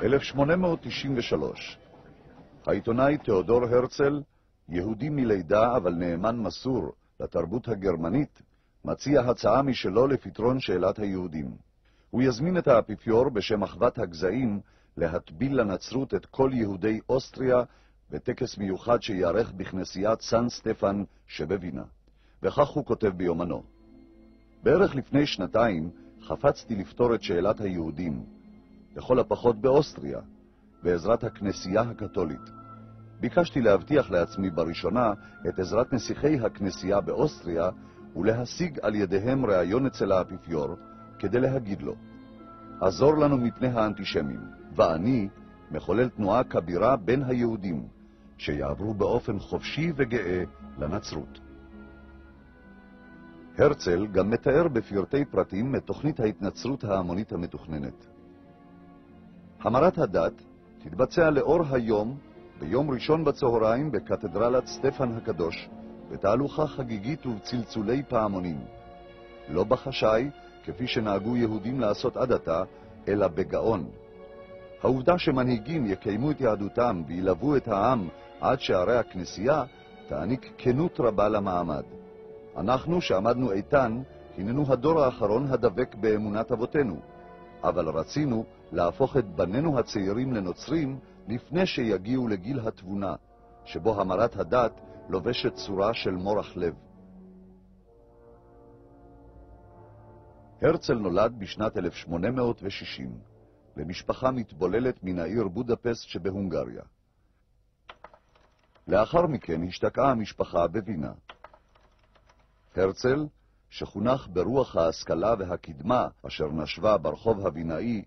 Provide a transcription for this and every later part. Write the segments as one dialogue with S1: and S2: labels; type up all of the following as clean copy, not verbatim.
S1: ב-1893 העיתונאי תיאודור הרצל, יהודי מלידה אבל נאמן מסור לתרבות הגרמנית, מציע הצעה משלו לפתרון שאלת היהודים. הוא יזמין את האפיפיור בשם אחוות הגזעים להטביל לנצרות את כל יהודי אוסטריה בטקס מיוחד שיערך בכנסיית סן סטפן שבווינה. וכך הוא כותב ביומנו: בערך לפני 2 חפצתי לפתור את שאלת היהודים, לכל הפחות באוסטריה, בעזרת הכנסייה הקתולית. ביקשתי להבטיח לעצמי בראשונה את עזרת נסיכי הכנסייה באוסטריה ולהשיג על ידיהם ראיון אצל האפיפיור כדי להגיד לו: עזור לנו מפני האנטישמים, ואני מחולל תנועה כבירה בין היהודים שיעברו באופן חופשי וגאה לנצרות. הרצל גם מתאר בפרטי פרטים את תוכנית ההתנצרות ההמונית המתוכננת. המרת הדת תתבצע לאור היום ביום ראשון בצהריים בקתדרלת סטפן הקדוש, בתהלוכה חגיגית ובצלצולי פעמונים. לא בחשאי, כפי שנהגו יהודים לעשות עד עתה, אלא בגאון. העובדה שמנהיגים יקיימו את יהדותם וילוו את העם עד שערי הכנסייה, תעניק כנות רבה למעמד. אנחנו שעמדנו איתן, הננו הדור האחרון הדבק באמונת אבותינו, אבל רצינו להפוך את בנינו הצעירים לנוצרים לפני שיגיעו לגיל התבונה, שבו המרת הדת לובשת צורה של מורח לב. הרצל נולד בשנת 1860, למשפחה מתבוללת מן העיר בודפסט שבהונגריה. לאחר מכן השתקעה המשפחה בווינה. הרצל, שחונך ברוח ההשכלה והקדמה אשר נשבה ברחוב הווינאי,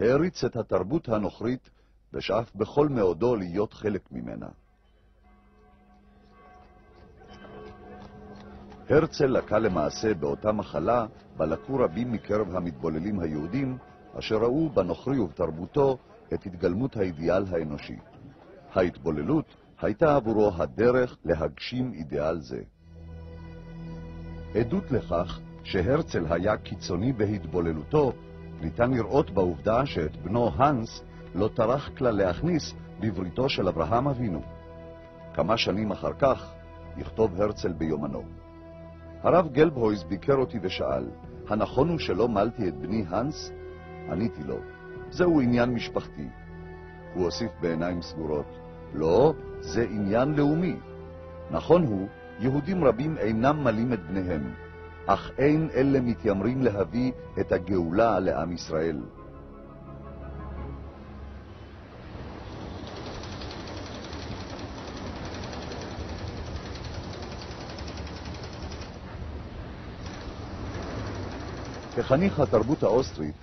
S1: העריץ את התרבות הנוכרית ושאף בכל מאודו להיות חלק ממנה. הרצל לקה למעשה באותה מחלה בה לקו רבים מקרב המתבוללים היהודים, אשר ראו בנוכרי ובתרבותו את התגלמות האידיאל האנושי. ההתבוללות הייתה עבורו הדרך להגשים אידיאל זה. עדות לכך שהרצל היה קיצוני בהתבוללותו ניתן לראות בעובדה שאת בנו הנס לא טרח כלל להכניס בבריתו של אברהם אבינו. כמה שנים אחר כך יכתוב הרצל ביומנו: הרב גלבהויז ביקר אותי ושאל, הנכון הוא שלא מלתי את בני הנס? עניתי לו, זהו עניין משפחתי. הוא הוסיף בעיניים סגורות, לא, זה עניין לאומי. נכון הוא, יהודים רבים אינם מלים את בניהם, אך אין אלה מתיימרים להביא את הגאולה לעם ישראל. כחניך התרבות האוסטרית,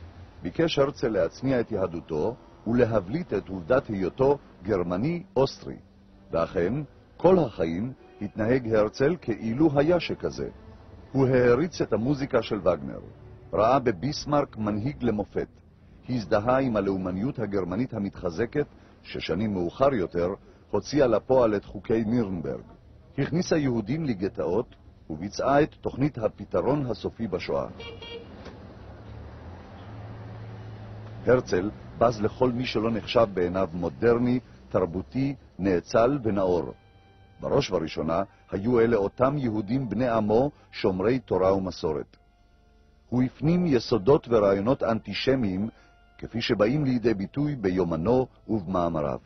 S1: ביקש הרצל להצניע את יהדותו ולהבליט את עובדת היותו גרמני-אוסטרי. ואכן, כל החיים התנהג הרצל כאילו היה שכזה. הוא העריץ את המוזיקה של וגנר, ראה בביסמרק מנהיג למופת, הזדהה עם הלאומניות הגרמנית המתחזקת, ששנים מאוחר יותר הוציאה לפועל את חוקי נירנברג, הכניסה יהודים לגטאות וביצעה את תוכנית הפתרון הסופי בשואה. הרצל בז לכל מי שלא נחשב בעיניו מודרני, תרבותי, נאצל ונאור. בראש ובראשונה היו אלה אותם יהודים בני עמו שומרי תורה ומסורת. הוא הפנים יסודות ורעיונות אנטישמיים כפי שבאים לידי ביטוי ביומנו ובמאמריו.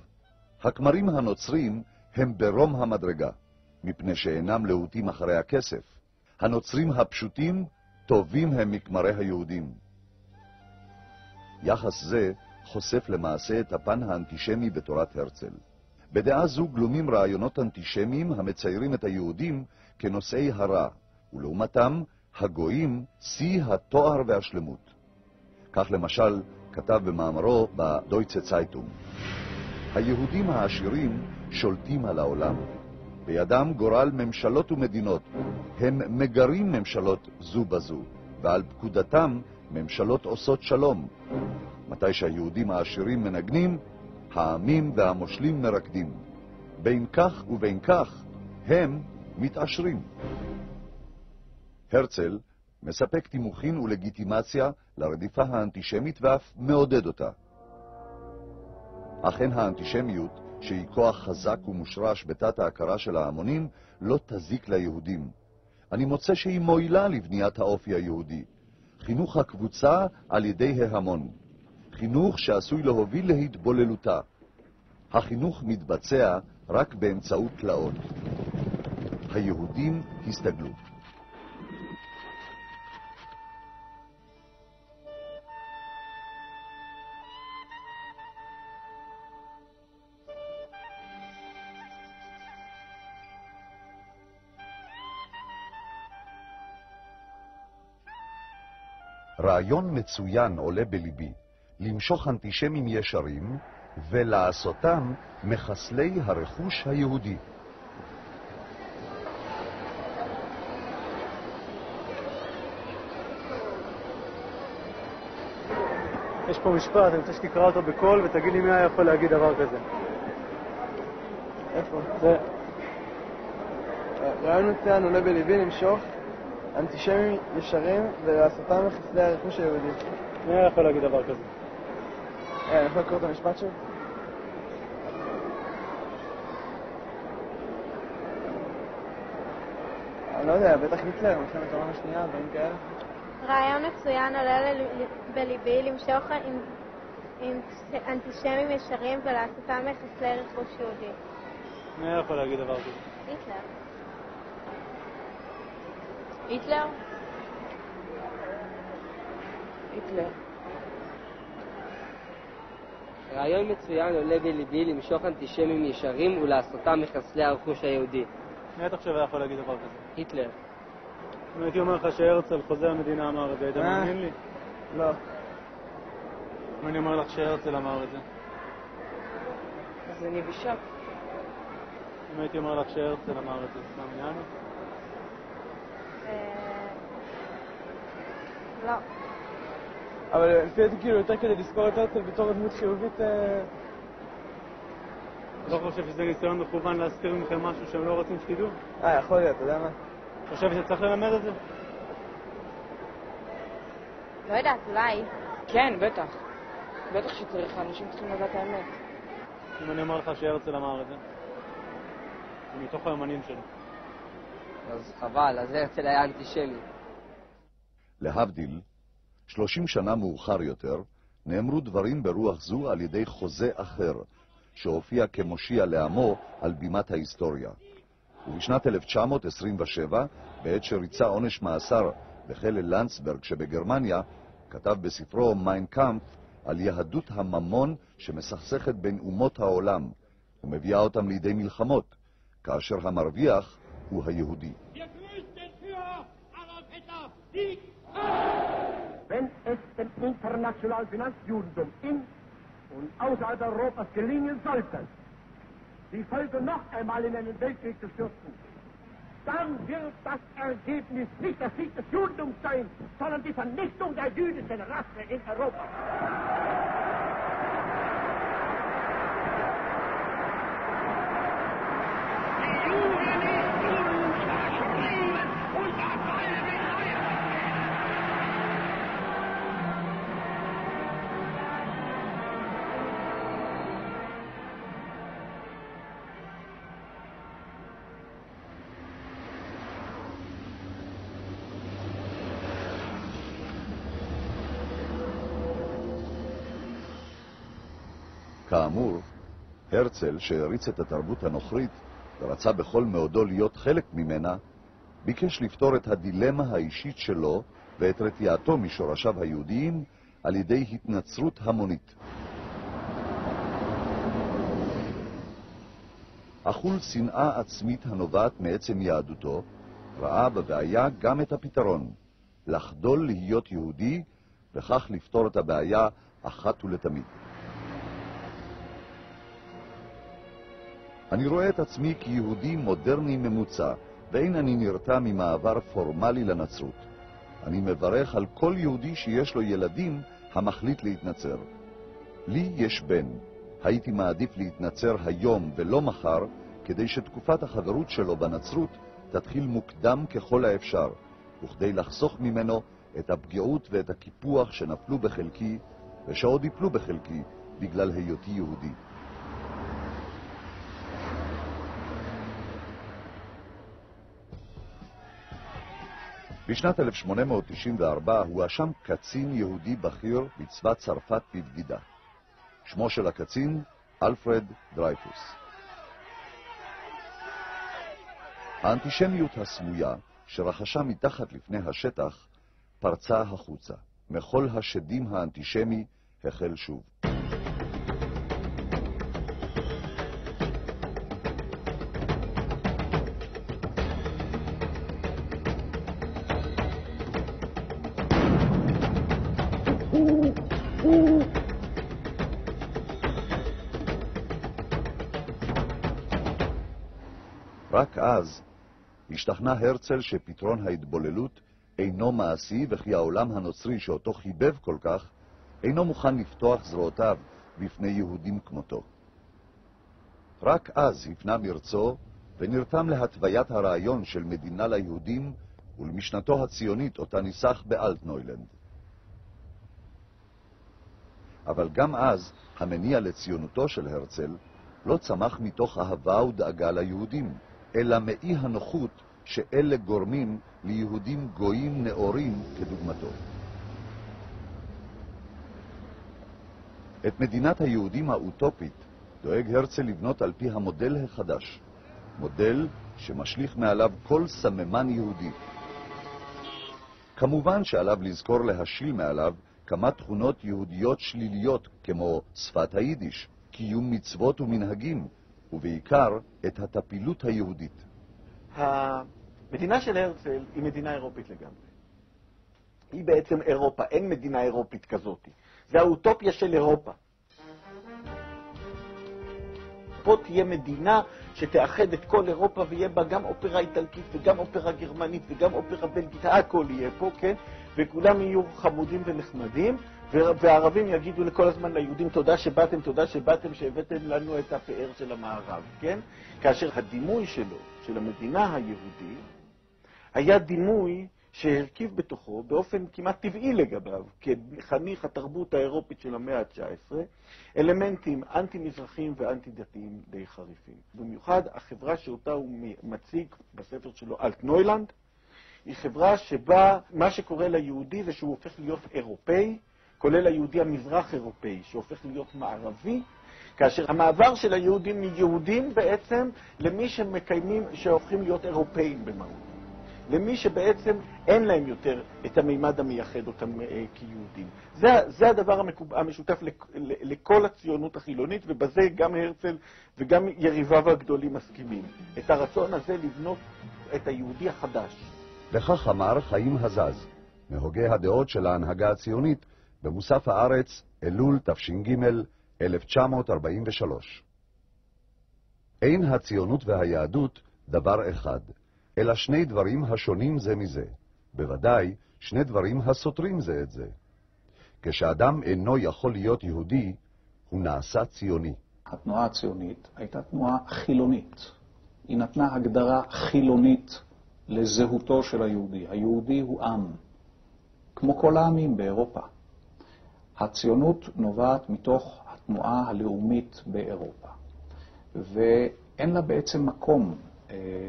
S1: הכמרים הנוצרים הם ברום המדרגה, מפני שאינם להוטים אחרי הכסף. הנוצרים הפשוטים טובים הם מכמרי היהודים. יחס זה חושף למעשה את הפן האנטישמי בתורת הרצל. בדעה זו גלומים רעיונות אנטישמיים המציירים את היהודים כנושאי הרע, ולעומתם הגויים שיא התואר והשלמות. כך למשל כתב במאמרו בדויטשה צייטונג: היהודים העשירים שולטים על העולם. בידם גורל ממשלות ומדינות. הם מגרים ממשלות זו בזו, ועל פקודתם ממשלות עושות שלום. מתי שהיהודים העשירים מנגנים, העמים והמושלים מרקדים. בין כך ובין כך הם מתעשרים. הרצל מספק תימוכין ולגיטימציה לרדיפה האנטישמית ואף מעודד אותה. אכן האנטישמיות, שהיא כוח חזק ומושרש בתת ההכרה של ההמונים, לא תזיק ליהודים. אני מוצא שהיא מועילה לבניית האופי היהודי. חינוך הקבוצה על ידי ההמון. חינוך שעשוי להוביל להתבוללותה. החינוך מתבצע רק באמצעות תלאות. היהודים הסתגלו. רעיון מצוין עולה בליבי, למשוך אנטישמים ישרים ולעשותם מחסלי הרכוש היהודי.
S2: יש פה משפט, אני רוצה שתקרא אותו בקול ותגיד לי מי היה יכול להגיד דבר כזה.
S3: איפה?
S2: זה.
S3: רעיון מצוין עולה בליבי למשוך אנטישמים ישרים ולעשותם מחסלי הרכוש היהודי.
S2: מי היה יכול להגיד דבר כזה?
S3: אני יכול לקרוא את המשפט שלי? אני לא יודע, בטח היטלר, מלחמת העולם השנייה, דברים כאלה.
S4: רעיון מצוין עולה בליבי למשוך אנטישמים ישרים ולעשותם מחסלי רכוש יהודי.
S2: מי היה יכול להגיד דבר כזה?
S4: היטלר.
S5: היטלר?
S6: היטלר. רעיון מצוין עולה בליבי למשוך אנטישמים ישרים ולעשותם מחסלי הרכוש היהודי.
S2: מי אתה חושב היה יכול להגיד דבר כזה?
S6: היטלר.
S2: אם הייתי אומר לך שהרצל חוזה המדינה אמר את זה, היית מאמין לי?
S3: לא.
S2: אם אני אומר לך שהרצל אמר את זה?
S6: אז אני בשוק.
S2: אם הייתי אומר לך שהרצל אמר את זה, מאמינה לי?
S4: לא.
S3: אבל לפי דעתי כאילו יותר כדי לזכור את הרצל בתור דמות חיובית.
S2: אתה לא חושב שזה ניסיון מכוון להסתיר מכם משהו שהם לא רוצים שתדעו?
S3: יכול להיות, אתה יודע מה?
S2: חושב שצריך ללמד את זה?
S4: לא יודעת, אולי.
S5: כן, בטח. בטח שצריך, אנשים צריכים לדעת האמת.
S2: אם אני אומר לך שהרצל אמר את זה? זה מתוך היומנים שלו.
S6: אז חבל, אז הרצל היה אנטישמי.
S1: להבדיל, 30 שנה מאוחר יותר, נאמרו דברים ברוח זו על ידי חוזה אחר, שהופיע כמושיע לעמו על בימת ההיסטוריה. ובשנת 1927, בעת שריצה עונש מאסר בכלא לנצברג שבגרמניה, כתב בספרו מיין קאמפף על יהדות הממון שמסכסכת בין אומות העולם, ומביאה אותם לידי מלחמות, כאשר המרוויח הוא היהודי.
S7: Wenn es dem internationalen Finanzjudentum in und außerhalb Europas gelingen sollte, die Völker noch einmal in einen Weltkrieg zu stürzen, dann wird das Ergebnis nicht der Sieg des Judentums sein, sondern die Vernichtung der jüdischen Rasse in Europa.
S1: כאמור, הרצל, שהריץ את התרבות הנוכרית ורצה בכל מאודו להיות חלק ממנה, ביקש לפתור את הדילמה האישית שלו ואת רתיעתו משורשיו היהודיים על ידי התנצרות המונית. אכול שנאה עצמית הנובעת מעצם יהדותו, ראה בבעיה גם את הפתרון, לחדול להיות יהודי וכך לפתור את הבעיה אחת ולתמיד. אני רואה את עצמי כיהודי מודרני ממוצע, ואין אני נרתע ממעבר פורמלי לנצרות. אני מברך על כל יהודי שיש לו ילדים המחליט להתנצר. לי יש בן. הייתי מעדיף להתנצר היום ולא מחר, כדי שתקופת החברות שלו בנצרות תתחיל מוקדם ככל האפשר, וכדי לחסוך ממנו את הפגיעות ואת הקיפוח שנפלו בחלקי ושעוד יפלו בחלקי בגלל היותי יהודי. בשנת 1894 הואשם קצין יהודי בכיר בצבא צרפת בבגידה. שמו של הקצין אלפרד דרייפוס. האנטישמיות הסמויה שרחשה מתחת לפני השטח פרצה החוצה. מחול השדים האנטישמי החל שוב. רק אז השתכנע הרצל שפתרון ההתבוללות אינו מעשי, וכי העולם הנוצרי שאותו חיבב כל כך אינו מוכן לפתוח זרועותיו בפני יהודים כמותו. רק אז הפנה מרצו ונרתם להתוויית הרעיון של מדינה ליהודים ולמשנתו הציונית אותה ניסח באלטנוילנד. אבל גם אז המניע לציונותו של הרצל לא צמח מתוך אהבה ודאגה ליהודים, אלא מאי הנוחות שאלה גורמים ליהודים גויים נאורים כדוגמתו. את מדינת היהודים האוטופית דואג הרצל לבנות על פי המודל החדש, מודל שמשליך מעליו כל סממן יהודי. כמובן שעליו לזכור להשיל מעליו כמה תכונות יהודיות שליליות כמו שפת היידיש, קיום מצוות ומנהגים, ובעיקר את הטפילות היהודית.
S8: המדינה של הרצל היא מדינה אירופית לגמרי. היא בעצם אירופה, אין מדינה אירופית כזאת. זה האוטופיה של אירופה. פה תהיה מדינה שתאחד את כל אירופה ויהיה בה גם אופרה איטלקית וגם אופרה גרמנית וגם אופרה בלגית, הכל יהיה פה, כן? וכולם יהיו חמודים ונחמדים, והערבים יגידו לכל הזמן ליהודים תודה שבאתם, שהבאתם לנו את הפאר של המערב, כן? כאשר הדימוי שלו, של המדינה היהודי, היה דימוי שהרכיב בתוכו באופן כמעט טבעי לגביו, כחניך התרבות האירופית של המאה ה-19, אלמנטים אנטי-מזרחיים ואנטי-דתיים די חריפים. במיוחד החברה שאותה הוא מציג בספר שלו אלטנוילנד, היא חברה שבה מה שקורה ליהודי זה שהוא הופך להיות אירופאי, כולל היהודי המזרח אירופאי, שהופך להיות מערבי, כאשר המעבר של היהודים מיהודים בעצם למי שהופכים להיות אירופאים במהות. למי שבעצם אין להם יותר את המימד המייחד אותם כיהודים. זה הדבר המשותף לכל הציונות החילונית, ובזה גם הרצל וגם יריביו הגדולים מסכימים. את הרצון הזה לבנות את היהודי החדש.
S1: לכך אמר חיים הזז, מהוגי הדעות של ההנהגה הציונית, במוסף הארץ, אלול תש"ג 1943. אין הציונות והיהדות דבר אחד, אלא שני דברים השונים זה מזה, בוודאי שני דברים הסותרים זה את זה. כשאדם אינו יכול להיות יהודי, הוא נעשה ציוני.
S9: התנועה הציונית הייתה תנועה חילונית. היא נתנה הגדרה חילונית לזהותו של היהודי. היהודי הוא עם, כמו כל העמים באירופה. הציונות נובעת מתוך התנועה הלאומית באירופה, ואין לה בעצם מקום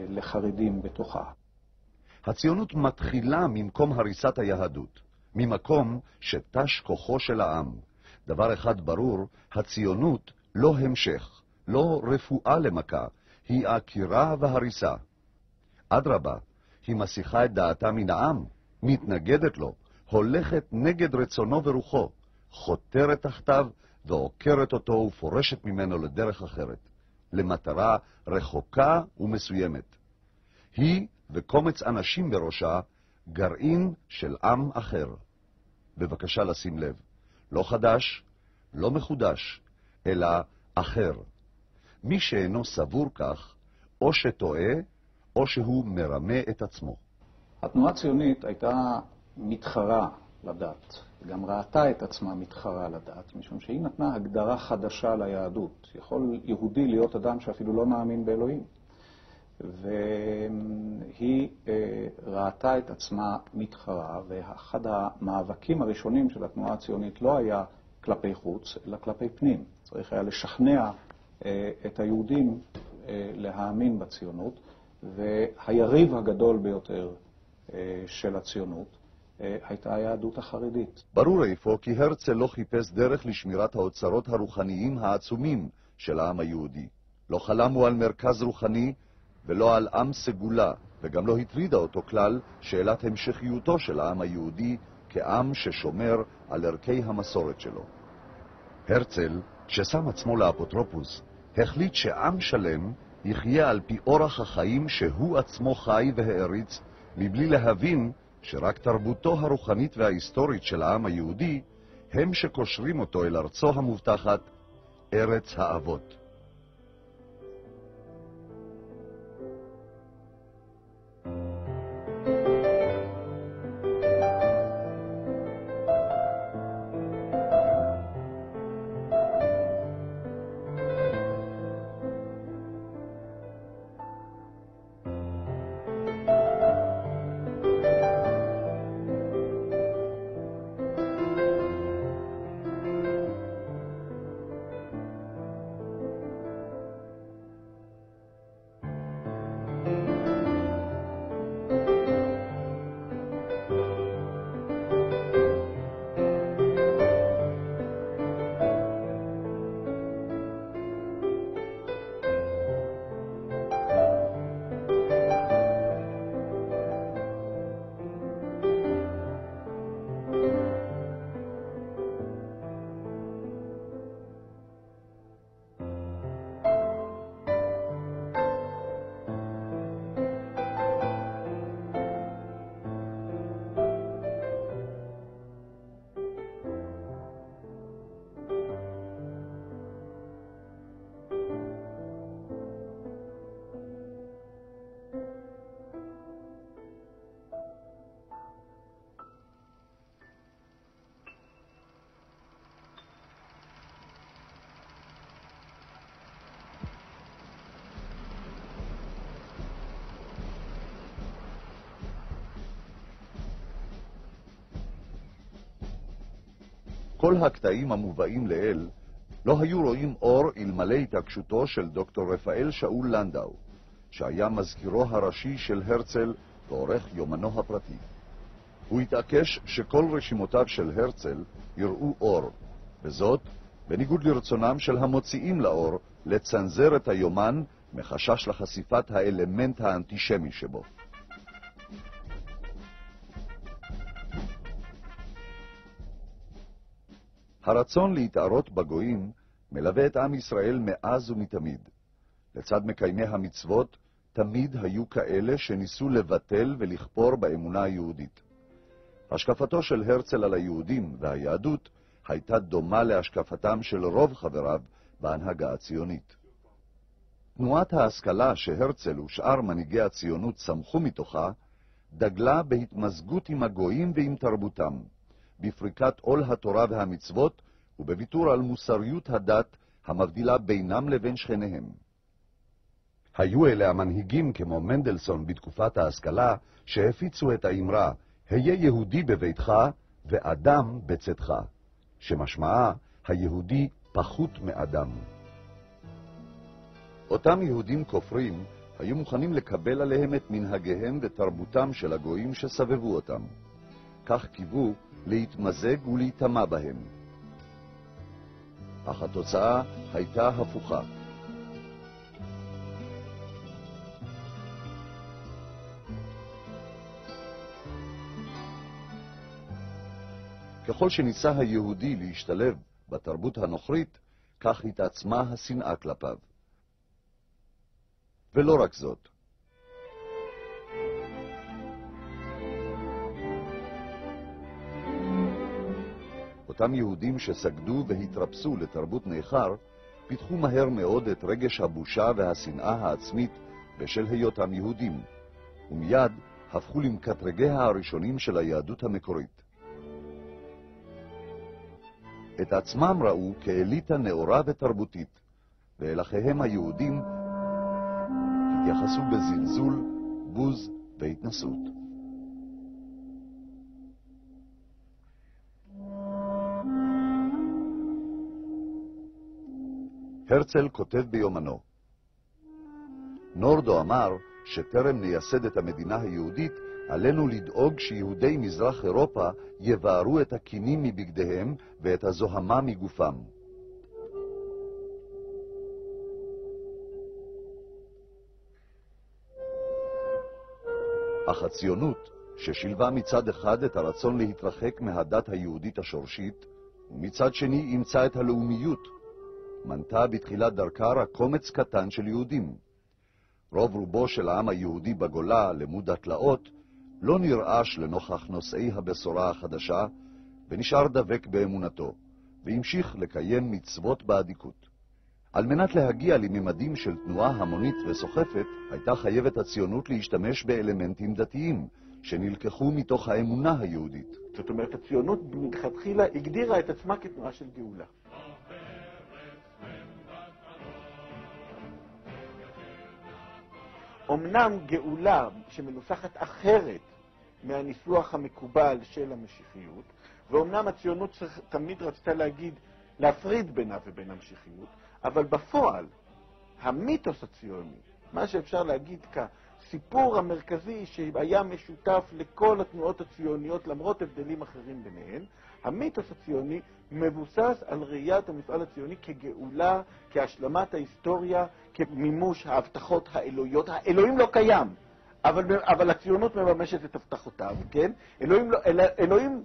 S9: לחרדים בתוכה.
S1: הציונות מתחילה ממקום הריסת היהדות, ממקום שתש כוחו של העם. דבר אחד ברור, הציונות לא המשך, לא רפואה למכה, היא עקירה והריסה. אדרבה, היא מסיחה את דעתה מן העם, מתנגדת לו, הולכת נגד רצונו ורוחו, חותרת תחתיו ועוקרת אותו ופורשת ממנו לדרך אחרת, למטרה רחוקה ומסוימת. היא וקומץ אנשים בראשה גרעין של עם אחר. בבקשה לשים לב, לא חדש, לא מחודש, אלא אחר. מי שאינו סבור כך, או שטועה, או שהוא מרמה את עצמו.
S9: התנועה הציונית הייתה מתחרה לדת, גם ראתה את עצמה מתחרה לדת, משום שהיא נתנה הגדרה חדשה ליהדות. יכול יהודי להיות אדם שאפילו לא מאמין באלוהים. והיא ראתה את עצמה מתחרה, ואחד המאבקים הראשונים של התנועה הציונית לא היה כלפי חוץ, אלא כלפי פנים. צריך היה לשכנע את היהודים להאמין בציונות, והיריב הגדול ביותר של הציונות הייתה היהדות החרדית.
S1: ברור איפה כי הרצל לא חיפש דרך לשמירת האוצרות הרוחניים העצומים של העם היהודי. לא חלמו על מרכז רוחני ולא על עם סגולה, וגם לא הטרידה אותו כלל שאלת המשכיותו של העם היהודי כעם ששומר על ערכי המסורת שלו. הרצל, ששם עצמו לאפוטרופוס, החליט שעם שלם יחיה על פי אורח החיים שהוא עצמו חי והעריץ, מבלי להבין שרק תרבותו הרוחנית וההיסטורית של העם היהודי הם שקושרים אותו אל ארצו המובטחת, ארץ האבות. כל הקטעים המובאים לאל לא היו רואים אור אלמלא התעקשותו של דוקטור רפאל שאול לנדאו, שהיה מזכירו הראשי של הרצל ועורך יומנו הפרטי. הוא התעקש שכל רשימותיו של הרצל יראו אור, וזאת בניגוד לרצונם של המוציאים לאור לצנזר את היומן מחשש לחשיפת האלמנט האנטישמי שבו. הרצון להתערות בגויים מלווה את עם ישראל מאז ומתמיד. לצד מקיימי המצוות תמיד היו כאלה שניסו לבטל ולכפור באמונה היהודית. השקפתו של הרצל על היהודים והיהדות הייתה דומה להשקפתם של רוב חבריו בהנהגה הציונית. תנועת ההשכלה שהרצל ושאר מנהיגי הציונות צמחו מתוכה דגלה בהתמזגות עם הגויים ועם תרבותם, בפריקת עול התורה והמצוות ובוויתור על מוסריות הדת המבדילה בינם לבין שכניהם. היו אלה המנהיגים כמו מנדלסון בתקופת ההשכלה שהפיצו את האמרה היה יהודי בביתך ואדם בצאתך, שמשמעה היהודי פחות מאדם. אותם יהודים כופרים היו מוכנים לקבל עליהם את מנהגיהם ותרבותם של הגויים שסבבו אותם. כך קיוו להתמזג ולהיטמע בהם. אך התוצאה הייתה הפוכה. ככל שניסה היהודי להשתלב בתרבות הנוכרית, כך התעצמה השנאה כלפיו. ולא רק זאת. אותם יהודים שסגדו והתרפסו לתרבות ניכר, פיתחו מהר מאוד את רגש הבושה והשנאה העצמית בשל היותם יהודים, ומיד הפכו למקטרגיה הראשונים של היהדות המקורית. את עצמם ראו כאליטה נאורה ותרבותית, ואל אחיהם היהודים התייחסו בזלזול, בוז והתנסות. הרצל כותב ביומנו: נורדו אמר שטרם נייסד את המדינה היהודית, עלינו לדאוג שיהודי מזרח אירופה יבערו את הכינים מבגדיהם ואת הזוהמה מגופם. אך הציונות, ששילבה מצד אחד את הרצון להתרחק מהדת היהודית השורשית, ומצד שני אימצה את הלאומיות, מנתה בתחילת דרכה רק קומץ קטן של יהודים. רוב רובו של העם היהודי בגולה, למוד התלאות, לא נרעש לנוכח נושאי הבשורה החדשה, ונשאר דבק באמונתו, והמשיך לקיים מצוות באדיקות. על מנת להגיע לממדים של תנועה המונית וסוחפת, הייתה חייבת הציונות להשתמש באלמנטים דתיים, שנלקחו מתוך האמונה היהודית.
S8: זאת אומרת, הציונות מלכתחילה הגדירה את עצמה כתנועה של גאולה. אמנם גאולה שמנוסחת אחרת מהניסוח המקובל של המשיחיות, ואומנם הציונות תמיד רצתה להפריד בינה ובין המשיחיות, אבל בפועל, המיתוס הציוני, מה שאפשר להגיד כסיפור המרכזי שהיה משותף לכל התנועות הציוניות למרות הבדלים אחרים ביניהן, המיתוס הציוני מבוסס על ראיית המפעל הציוני כגאולה, כהשלמת ההיסטוריה, כמימוש ההבטחות האלוהיות. האלוהים לא קיים, אבל הציונות מממשת את הבטחותיו, כן? אלוהים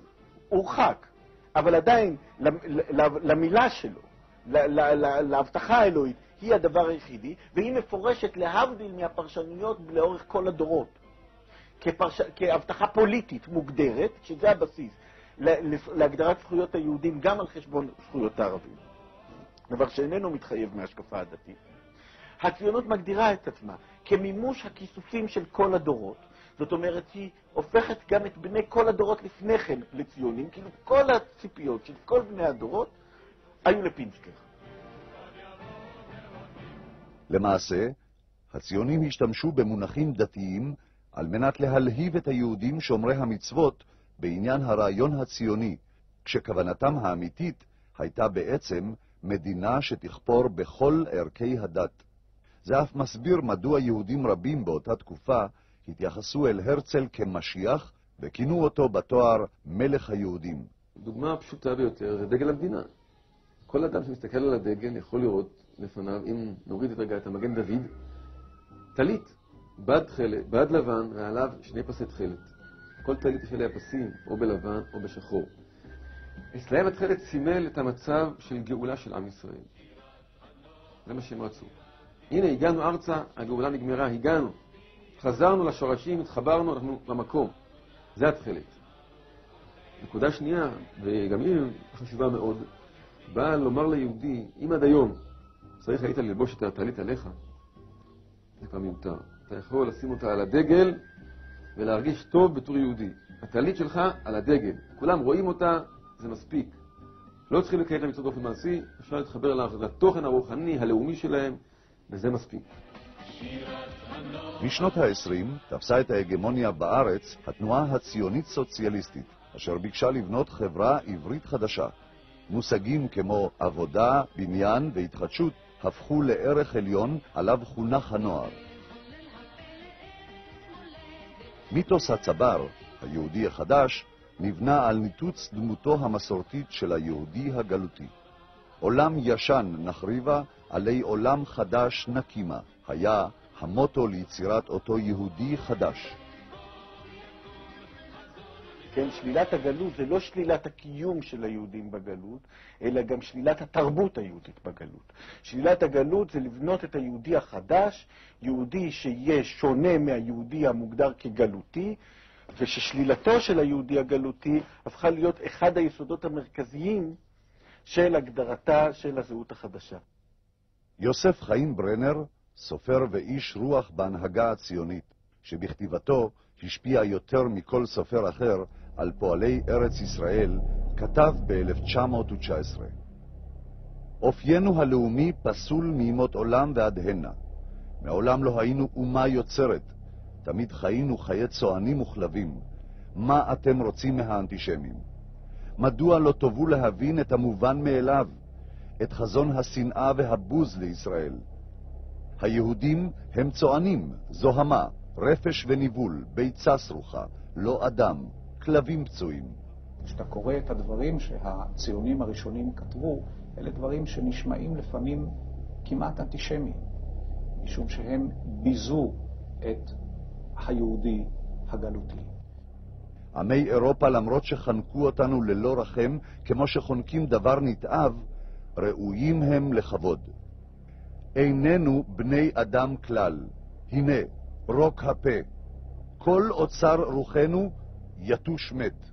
S8: הורחק, אבל עדיין למילה שלו, להבטחה האלוהית, היא הדבר היחידי, והיא מפורשת להבדיל מהפרשנויות לאורך כל הדורות. כהבטחה פוליטית מוגדרת, שזה הבסיס להגדרת זכויות היהודים גם על חשבון זכויות הערבים. דבר שאיננו מתחייב מהשקפה הדתית. הציונות מגדירה את עצמה כמימוש הכיסופים של כל הדורות. זאת אומרת, היא הופכת גם את בני כל הדורות לפני כן לציונים, כאילו כל הציפיות של כל בני הדורות היו לפינסקר.
S1: למעשה, הציונים השתמשו במונחים דתיים על מנת להלהיב את היהודים שומרי המצוות בעניין הרעיון הציוני, כשכוונתם האמיתית הייתה בעצם מדינה שתכפור בכל ערכי הדת. זה אף מסביר מדוע יהודים רבים באותה תקופה התייחסו אל הרצל כמשיח וכינו אותו בתואר מלך היהודים.
S10: דוגמה פשוטה ביותר זה דגל המדינה. כל אדם שמסתכל על הדגל יכול לראות לפניו, אם נוריד את רגע את המגן דוד, טלית, בד לבן ועליו 2 פסי תכלת. כל טלית יש עליה פסים, או בלבן או בשחור. אצלהם התכלת סימל את המצב של גאולה של עם ישראל. זה מה שהם רצו. הנה, הגענו ארצה, הגאולה נגמרה, הגענו. חזרנו לשורשים, התחברנו, אנחנו במקום. זה התכלת. נקודה שנייה, וגם היא חשובה מאוד, באה לומר ליהודי, אם עד היום צריך היית ללבוש את הטלית עליך, זה כבר מיותר. אתה יכול לשים אותה על הדגל ולהרגיש טוב בתור יהודי. הטלית שלך על הדגל. כולם רואים אותה, זה מספיק. לא צריכים לקיים את המצוות באופן מעשי, אפשר להתחבר לתוכן הרוחני, הלאומי שלהם, וזה מספיק.
S1: בשנות ה-20 תפסה את ההגמוניה בארץ התנועה הציונית סוציאליסטית, אשר ביקשה לבנות חברה עברית חדשה. מושגים כמו עבודה, בניין והתחדשות הפכו לערך עליון עליו חונך הנוער. מיתוס הצבר, היהודי החדש, נבנה על ניתוץ דמותו המסורתית של היהודי הגלותי. עולם ישן נחריבה, עלי עולם חדש נקימה, היה המוטו ליצירת אותו יהודי חדש.
S8: כן, שלילת הגלות זה לא שלילת הקיום של היהודים בגלות, אלא גם שלילת התרבות היהודית בגלות. שלילת הגלות זה לבנות את היהודי החדש, יהודי שיהיה שונה מהיהודי המוגדר כגלותי, וששלילתו של היהודי הגלותי הפכה להיות אחד היסודות המרכזיים של הגדרתה של הזהות החדשה.
S1: יוסף חיים ברנר, סופר ואיש רוח בהנהגה הציונית, שבכתיבתו השפיע יותר מכל סופר אחר על פועלי ארץ ישראל, כתב ב-1919: אופיינו הלאומי פסול מימות עולם ועד הנה. מעולם לא היינו אומה יוצרת. תמיד חיינו חיי צוענים וכלבים. מה אתם רוצים מהאנטישמים? מדוע לא תובו להבין את המובן מאליו, את חזון השנאה והבוז לישראל? היהודים הם צוענים, זוהמה, רפש וניבול, ביצה סרוחה, לא אדם, כלבים פצועים.
S9: כשאתה קורא את הדברים שהציונים הראשונים כתבו, אלה דברים שנשמעים לפעמים כמעט אנטישמיים, משום שהם ביזו את היהודי הגלותי.
S1: עמי אירופה, למרות שחנקו אותנו ללא רחם, כמו שחונקים דבר נתעב, ראויים הם לכבוד. איננו בני אדם כלל. הנה, רוק הפה. כל אוצר רוחנו יתוש מת.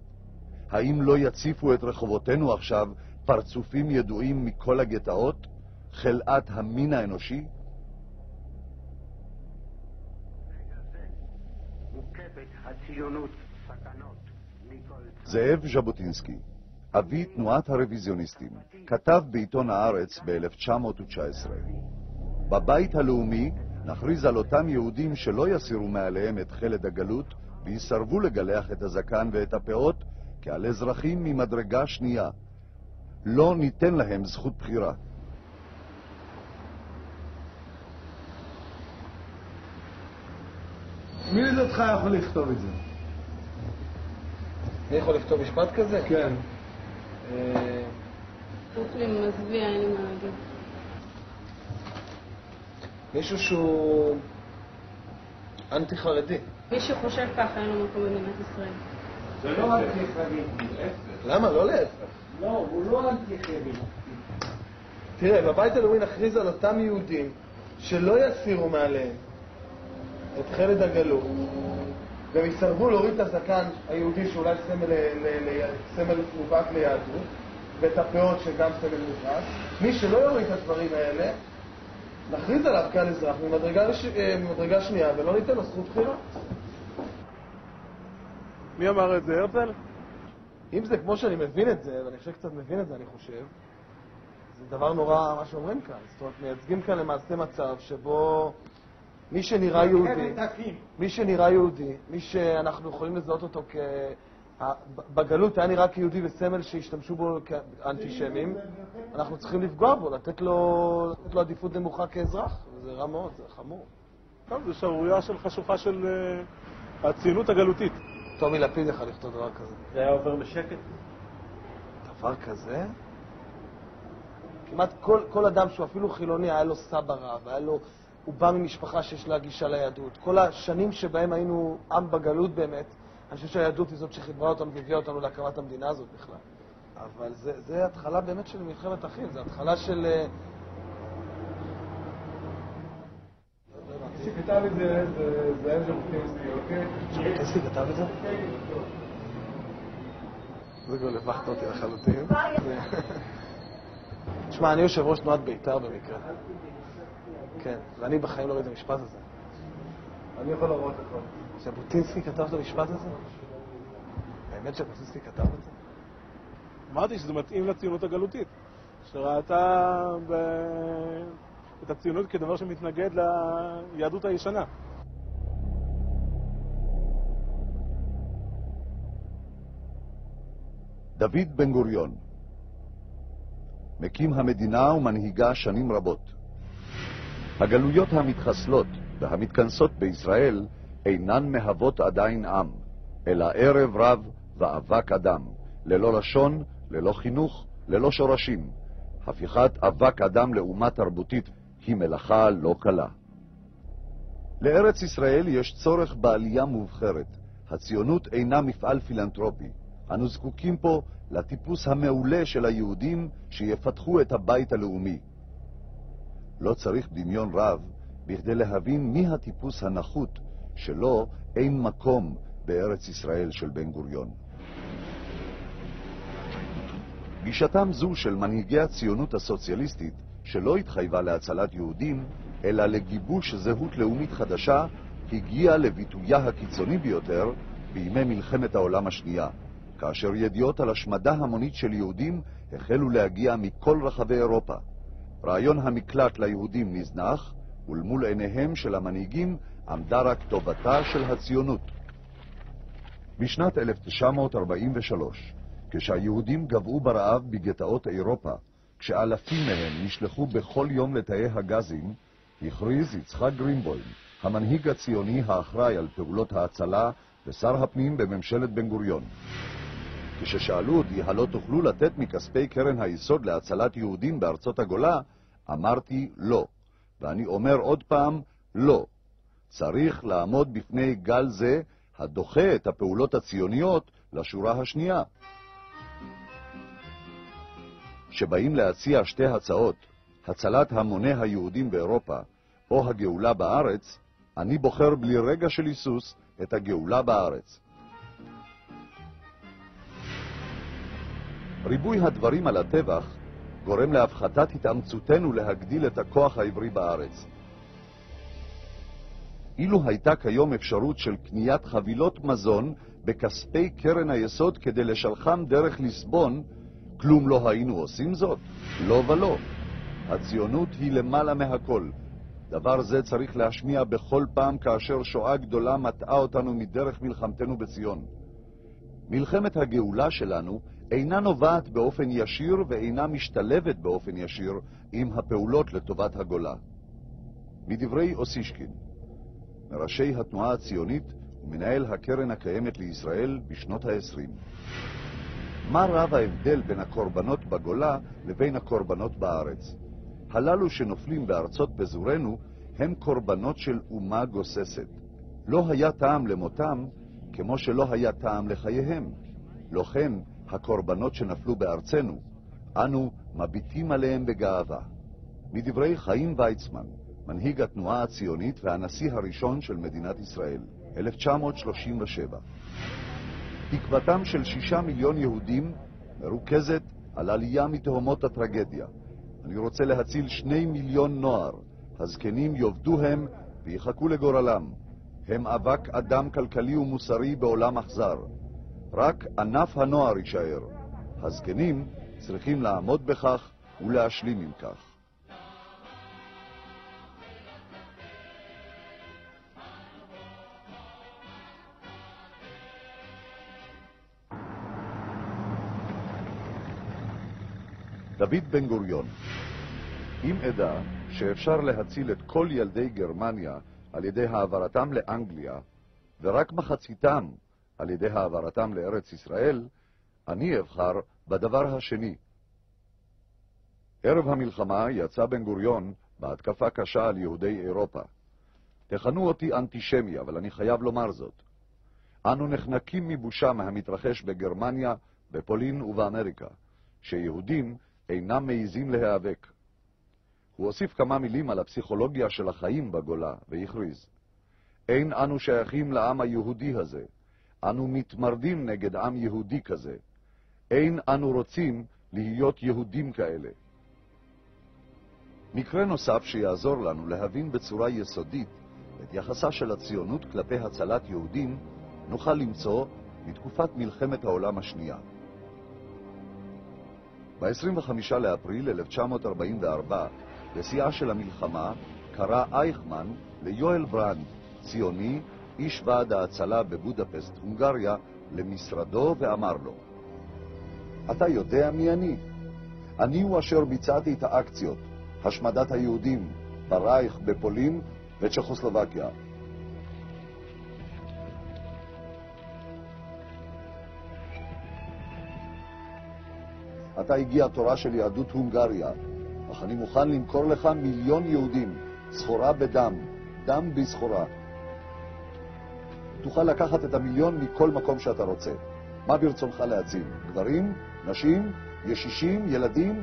S1: האם לא יציפו את רחובותינו עכשיו פרצופים ידועים מכל הגטאות, חלאת המין האנושי? זאב ז'בוטינסקי, אבי תנועת הרוויזיוניסטים, כתב בעיתון הארץ ב-1919: בבית הלאומי נכריז על אותם יהודים שלא יסירו מעליהם את חלד הגלות ויסרבו לגלח את הזקן ואת הפאות כעל אזרחים ממדרגה שנייה. לא ניתן להם זכות בחירה.
S3: מי לדעתך יכול לכתוב את זה?
S5: אני יכול לכתוב משפט כזה?
S3: כן.
S4: אוכלים מזוויע, אין לי מה להגיד.
S5: מישהו שהוא אנטי חרדי.
S4: מי שחושב ככה אין לו מקום במדינת ישראל.
S7: זה לא אנטי חרדי,
S5: למה? לא להפך.
S7: לא, הוא לא אנטי חרדי.
S3: תראה, בבית הלאומי נכריז על אותם יהודים שלא יסירו מעליהם את חלד הגלות, והם יסרבו להוריד את הזקן היהודי שאולי סמל מובהק ליהדות, ואת הפאות שגם סמל מובהק. מי שלא יוריד את הדברים האלה, נכריז עליו כאן אזרח ממדרגה שנייה, ולא ניתן לו זכות בחירה.
S2: מי אמר את זה, הרצל?
S3: אם זה כמו שאני מבין את זה, ואני חושב קצת מבין את זה, אני חושב, זה דבר נורא מה שאומרים כאן. זאת אומרת, מייצגים כאן למעשה מצב שבו מי שנראה יהודי, מי שאנחנו יכולים לזהות אותו בגלות היה נראה כיהודי וסמל שהשתמשו בו כאנטישמים, אנחנו צריכים לפגוע בו, לתת לו עדיפות נמוכה כאזרח, וזה רע מאוד, זה חמור.
S2: טוב, זו שערורייה של חשוכה של הציונות הגלותית.
S3: טומי לפיד יכול לכתוב דבר כזה.
S2: זה היה עובר בשקט?
S3: דבר כזה? כמעט כל אדם שהוא אפילו חילוני, היה לו סבא רב, הוא בא ממשפחה שיש לה גישה ליהדות. כל השנים שבהם היינו עם בגלות באמת, אני חושב שהיהדות היא זאת שחיברה אותנו והביאה אותנו להקמת המדינה הזאת בכלל. אבל זה התחלה באמת של מלחמת אחים, זה התחלה של...
S7: שכתב את זה, זה היה ז'בוטינסקי, אוקיי?
S3: ז'בוטינסקי כתב את זה? זה כבר לבחת אותי לחלוטין. תשמע, אני יושב ראש תנועת בית"ר במקרה. כן, ואני בחיים לא ראיתי את המשפט הזה.
S7: אני יכול לראות הכל.
S3: ז'בוטינסקי כתב את המשפט הזה? באמת ז'בוטינסקי כתב את זה?
S2: אמרתי שזה מתאים לציונות הגלותית, שראתה את הציונות כדבר שמתנגד ליהדות הישנה.
S1: דוד בן גוריון, מקים המדינה ומנהיגה שנים רבות. הגלויות המתחסלות והמתכנסות בישראל אינן מהוות עדיין עם, אלא ערב רב ואבק אדם, ללא לשון, ללא חינוך, ללא שורשים. הפיכת אבק אדם לאומה תרבותית היא מלאכה לא קלה. לארץ ישראל יש צורך בעלייה מובחרת. הציונות אינה מפעל פילנטרופי. אנו זקוקים פה לטיפוס המעולה של היהודים שיפתחו את הבית הלאומי. לא צריך דמיון רב בכדי להבין מי הטיפוס הנחות שלו אין מקום בארץ ישראל של בן גוריון. גישתם זו של מנהיגי הציונות הסוציאליסטית, שלא התחייבה להצלת יהודים, אלא לגיבוש זהות לאומית חדשה, הגיעה לביטויה הקיצוני ביותר בימי מלחמת העולם השנייה, כאשר ידיעות על השמדה המונית של יהודים החלו להגיע מכל רחבי אירופה. רעיון המקלט ליהודים נזנח, ולמול עיניהם של המנהיגים עמדה רק טובתה של הציונות. בשנת 1943, כשהיהודים גבעו ברעב בגטאות אירופה, כשאלפים מהם נשלחו בכל יום לתאי הגזים, הכריז יצחק גרינבוים, המנהיג הציוני האחראי על פעולות ההצלה ושר הפנים בממשלת בן גוריון. כששאלו אותי הלא תוכלו לתת מכספי קרן היסוד להצלת יהודים בארצות הגולה, אמרתי לא, ואני אומר עוד פעם לא. צריך לעמוד בפני גל זה הדוחה את הפעולות הציוניות לשורה השנייה. שבאים להציע שתי הצעות, הצלת המוני היהודים באירופה או הגאולה בארץ, אני בוחר בלי רגע של היסוס את הגאולה בארץ. ריבוי הדברים על הטבח גורם להפחתת התאמצותנו להגדיל את הכוח העברי בארץ. אילו הייתה כיום אפשרות של קניית חבילות מזון בכספי קרן היסוד כדי לשלחם דרך לסבון, כלום לא היינו עושים זאת? לא ולא. הציונות היא למעלה מהכל. דבר זה צריך להשמיע בכל פעם כאשר שואה גדולה מטעה אותנו מדרך מלחמתנו בציון. מלחמת הגאולה שלנו אינה נובעת באופן ישיר ואינה משתלבת באופן ישיר עם הפעולות לטובת הגולה. מדברי אוסישקין, מראשי התנועה הציונית ומנהל הקרן הקיימת לישראל בשנות ה-20. מה רב ההבדל בין הקורבנות בגולה לבין הקורבנות בארץ? הללו שנופלים בארצות בזורנו הם קורבנות של אומה גוססת. לא היה טעם למותם כמו שלא היה טעם לחייהם. לא כן הקורבנות שנפלו בארצנו, אנו מביטים עליהם בגאווה. מדברי חיים ויצמן, מנהיג התנועה הציונית והנשיא הראשון של מדינת ישראל, 1937. תקוותם של 6 מיליון יהודים מרוכזת על עלייה מתהומות הטרגדיה. אני רוצה להציל 2 מיליון נוער, הזקנים יובדו הם ויחכו לגורלם. הם אבק אדם כלכלי ומוסרי בעולם אכזר. רק ענף הנוער יישאר. הזקנים צריכים לעמוד בכך ולהשלים עם כך. דוד בן גוריון, אם אדע שאפשר להציל את כל ילדי גרמניה על ידי העברתם לאנגליה, ורק מחציתם על ידי העברתם לארץ ישראל, אני אבחר בדבר השני. ערב המלחמה יצא בן גוריון בהתקפה קשה על יהודי אירופה. תכנו אותי אנטישמי, אבל אני חייב לומר זאת. אנו נחנקים מבושה מהמתרחש בגרמניה, בפולין ובאמריקה, שיהודים אינם מעיזים להיאבק. הוא הוסיף כמה מילים על הפסיכולוגיה של החיים בגולה, והכריז, אין אנו שייכים לעם היהודי הזה, אנו מתמרדים נגד עם יהודי כזה, אין אנו רוצים להיות יהודים כאלה. מקרה נוסף שיעזור לנו להבין בצורה יסודית את יחסה של הציונות כלפי הצלת יהודים, נוכל למצוא בתקופת מלחמת העולם השנייה. ב-25 לאפריל 1944, בשיאה של המלחמה, קרא אייכמן ליואל ברנד, ציוני, איש ועד ההצלה בבודפסט, הונגריה, למשרדו ואמר לו, אתה יודע מי אני? אני הוא אשר ביצעתי את האקציות, השמדת היהודים ברייך, בפולין וצ'כוסלובקיה. אתה הגיע התורה של יהדות הונגריה, אך אני מוכן למכור לך 1,000,000 יהודים, סחורה בדם, דם בסחורה. תוכל לקחת את 1,000,000 מכל מקום שאתה רוצה. מה ברצונך להציל? גברים, נשים, ישישים, ילדים?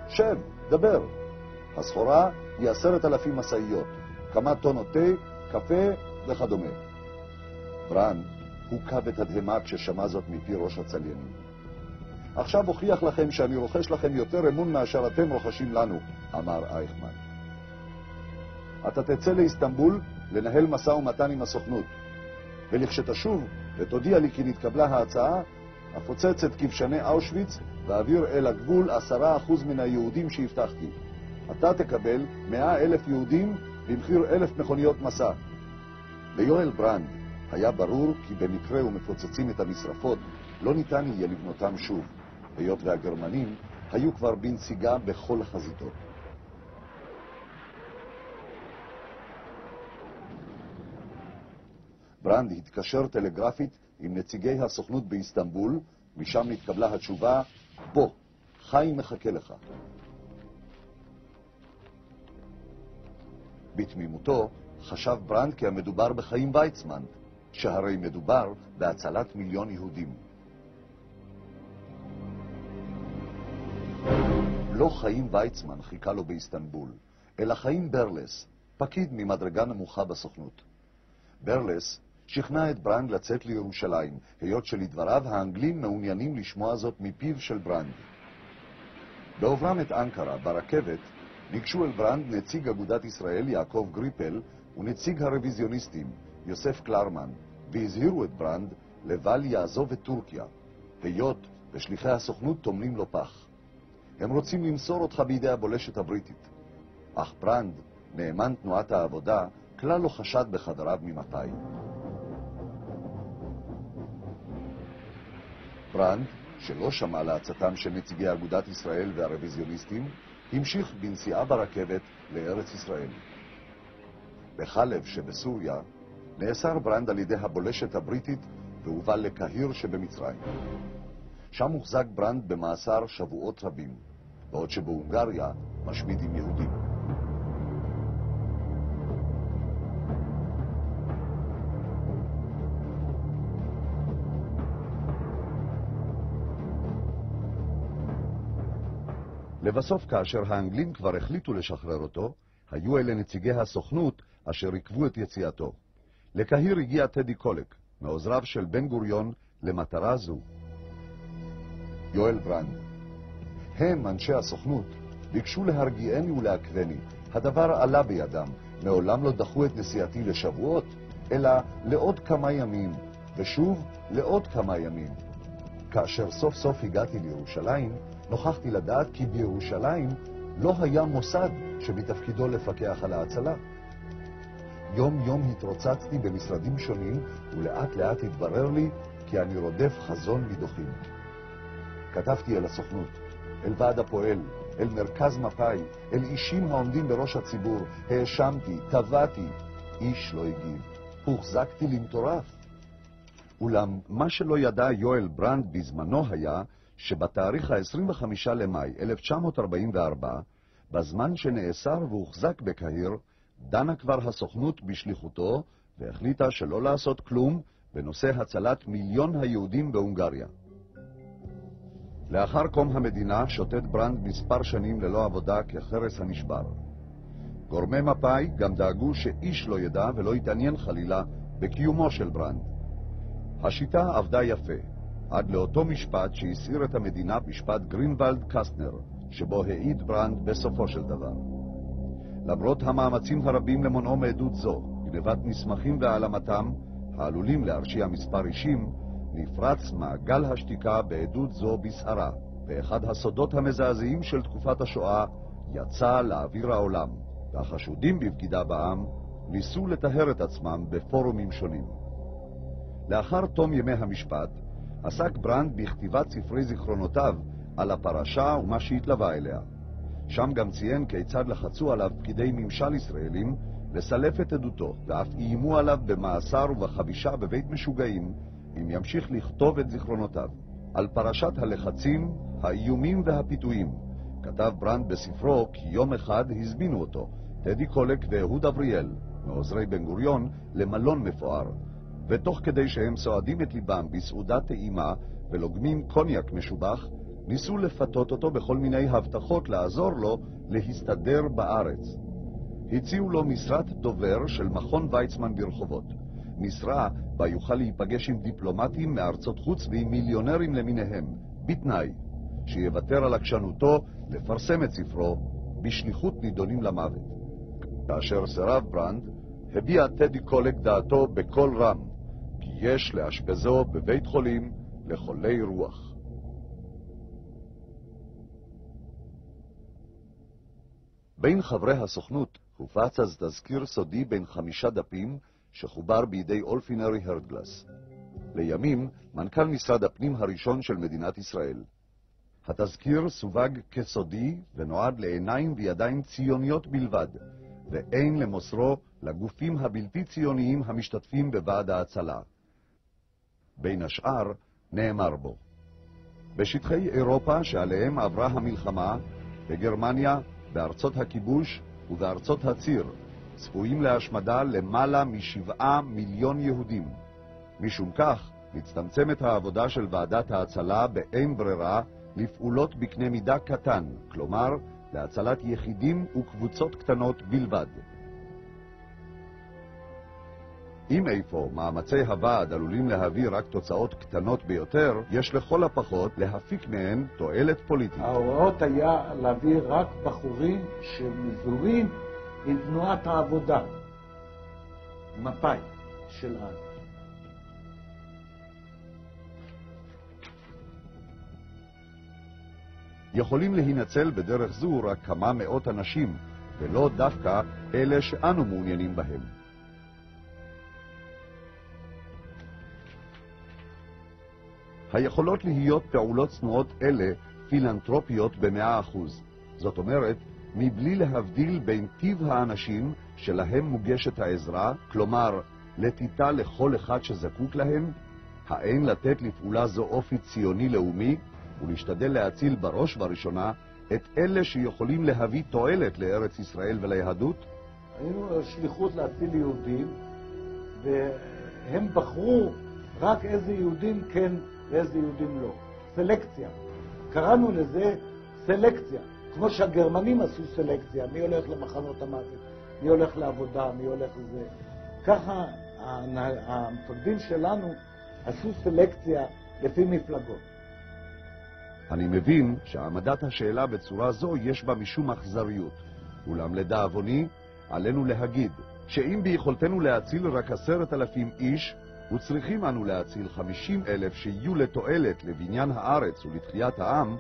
S1: שב, דבר. הסחורה היא 10,000 משאיות, כמה טונות תה, קפה וכדומה. ברנד הוקע בתדהמה כששמע זאת מפי ראש הצליינים. עכשיו הוכיח לכם שאני רוכש לכם יותר אמון מאשר אתם רוכשים לנו, אמר אייכמן. אתה תצא לאיסטנבול לנהל משא ומתן עם הסוכנות, ולכשתשוב ותודיע לי כי נתקבלה ההצעה, אפוצץ את כבשני אושוויץ ואעביר אל הגבול 10% מן היהודים שהבטחתי. אתה תקבל 100,000 יהודים במחיר 1,000 מכוניות מסע. ליואל ברנד היה ברור כי במקרה ומפוצצים את המשרפות לא ניתן יהיה לבנותם שוב, היות והגרמנים היו כבר בנסיגה בכל החזיתות. ברנד התקשר טלגרפית עם נציגי הסוכנות באיסטנבול, משם נתקבלה התשובה, בוא, חיים מחכה לך. בתמימותו חשב ברנד כי המדובר בחיים ויצמן, שהרי מדובר בהצלת מיליון יהודים. לא חיים ויצמן חיכה לו באיסטנבול, אלא חיים ברלס, פקיד ממדרגה נמוכה בסוכנות. ברלס שכנע את ברנד לצאת לירושלים, היות שלדבריו האנגלים מעוניינים לשמוע זאת מפיו של ברנד. בעוברם את אנקרה ברכבת ניגשו אל ברנד נציג אגודת ישראל יעקב גריפל ונציג הרוויזיוניסטים יוסף קלרמן, והזהירו את ברנד לבל יעזוב את טורקיה, היות ושליחי הסוכנות תומנים לו פח. הם רוצים למסור אותך בידי הבולשת הבריטית. אך ברנד, נאמן תנועת העבודה, כלל לא חשד בחבריו ממפא"י. ברנד, שלא שמע להצתם של נציגי אגודת ישראל והרוויזיוניסטים, המשיך בנסיעה ברכבת לארץ ישראל. בחלב שבסוריה נאסר ברנד על ידי הבולשת הבריטית והובל לקהיר שבמצרים. שם הוחזק ברנד במאסר שבועות רבים, בעוד שבהונגריה משמידים יהודים. לבסוף, כאשר האנגלים כבר החליטו לשחרר אותו, היו אלה נציגי הסוכנות אשר עיכבו את יציאתו. לקהיר הגיע טדי קולק, מעוזריו של בן גוריון, למטרה זו. יואל ברנד. הם, אנשי הסוכנות, ביקשו להרגיעני ולעכבני. הדבר עלה בידם. מעולם לא דחו את נסיעתי לשבועות, אלא לעוד כמה ימים, ושוב לעוד כמה ימים. כאשר סוף סוף הגעתי לירושלים, נוכחתי לדעת כי בירושלים לא היה מוסד שבתפקידו לפקח על ההצלה. יום יום התרוצצתי במשרדים שונים, ולאט לאט התברר לי כי אני רודף חזון מדוחים. כתבתי אל הסוכנות, אל ועד הפועל, אל מרכז מפא"י, אל אישים העומדים בראש הציבור, האשמתי, תבעתי, איש לא הגיב, הוחזקתי למטורף. אולם מה שלא ידע יואל ברנד בזמנו היה שבתאריך ה-25 למאי 1944, בזמן שנאסר והוחזק בקהיר, דנה כבר הסוכנות בשליחותו והחליטה שלא לעשות כלום בנושא הצלת מיליון היהודים בהונגריה. לאחר קום המדינה שוטט ברנד מספר שנים ללא עבודה כחרס הנשבר. גורמי מפא"י גם דאגו שאיש לא ידע ולא יתעניין חלילה בקיומו של ברנד. השיטה עבדה יפה, עד לאותו משפט שהסעיר את המדינה, משפט גרינוולד קסטנר, שבו העיד ברנד בסופו של דבר. למרות המאמצים הרבים למונעו מעדות זו, גנבת מסמכים והעלמתם, העלולים להרשיע מספר אישים, נפרץ מעגל השתיקה בעדות זו בסערה, ואחד הסודות המזעזעים של תקופת השואה יצא לאוויר העולם, והחשודים בבגידה בעם ניסו לטהר את עצמם בפורומים שונים. לאחר תום ימי המשפט, עסק ברנד בכתיבת ספרי זיכרונותיו על הפרשה ומה שהתלווה אליה. שם גם ציין כיצד לחצו עליו פקידי ממשל ישראלים לסלף את עדותו, ואף איימו עליו במאסר ובחבישה בבית משוגעים אם ימשיך לכתוב את זיכרונותיו. על פרשת הלחצים, האיומים והפיתויים כתב ברנד בספרו כי יום אחד הזמינו אותו, טדי קולק ואהוד אבריאל, מעוזרי בן גוריון, למלון מפואר, ותוך כדי שהם סועדים את ליבם בסעודה טעימה ולוגמים קוניאק משובח, ניסו לפתות אותו בכל מיני הבטחות לעזור לו להסתדר בארץ. הציעו לו משרת דובר של מכון ויצמן ברחובות, משרה בה יוכל להיפגש עם דיפלומטים מארצות חוץ ועם מיליונרים למיניהם, בתנאי שיוותר על עקשנותו לפרסם את ספרו בשליחות נידונים למוות. כאשר סירב ברנד, הביע טדי קולק דעתו בקול רם, כי יש לאשפזו בבית חולים לחולי רוח. בין חברי הסוכנות הופץ אז תזכיר סודי בין 5 דפים שחובר בידי אולפינרי הרדגלס. לימים מנכ"ל משרד הפנים הראשון של מדינת ישראל. התזכיר סווג כסודי ונועד לעיניים וידיים ציוניות בלבד, ואין למוסרו לגופים הבלתי ציוניים המשתתפים בוועד ההצלה. בין השאר נאמר בו: בשטחי אירופה שעליהם עברה המלחמה, בגרמניה, בארצות הכיבוש ובארצות הציר, צפויים להשמדה למעלה מ7 מיליון יהודים. משום כך, מצטמצמת העבודה של ועדת ההצלה באין ברירה לפעולות בקנה מידה קטן, כלומר, להצלת יחידים וקבוצות קטנות בלבד. אם איפה מאמצי הוועד עלולים להביא רק תוצאות קטנות ביותר, יש לכל הפחות להפיק מהן תועלת פוליטית.
S8: ההוראות היה להביא רק בחורים שמזוהים עם תנועת העבודה, מפא"י של אז.
S1: יכולים להינצל בדרך זו רק כמה מאות אנשים, ולא דווקא אלה שאנו מעוניינים בהם. היכולות להיות פעולות צנועות אלה פילנטרופיות ב100%. זאת אומרת, מבלי להבדיל בין טיב האנשים שלהם מוגשת העזרה, כלומר, לתיתה לכל אחד שזקוק להם, האין לתת לפעולה זו אופי ציוני לאומי, ולהשתדל להציל בראש ובראשונה את אלה שיכולים להביא תועלת לארץ ישראל וליהדות?
S8: היינו שליחות להציל יהודים, והם בחרו רק איזה יהודים כן ואיזה יהודים לא. סלקציה. קראנו לזה סלקציה. כמו שהגרמנים עשו סלקציה, מי הולך למחנות המוות, מי הולך לעבודה, מי הולך לזה. ככה המפקדים שלנו עשו סלקציה לפי מפלגות.
S1: אני מבין שהעמדת השאלה בצורה זו יש בה משום אכזריות. אולם לדאבוני, עלינו להגיד שאם ביכולתנו להציל רק 10,000 איש, וצריכים אנו להציל 50,000 שיהיו לתועלת לבניין הארץ ולתחיית העם,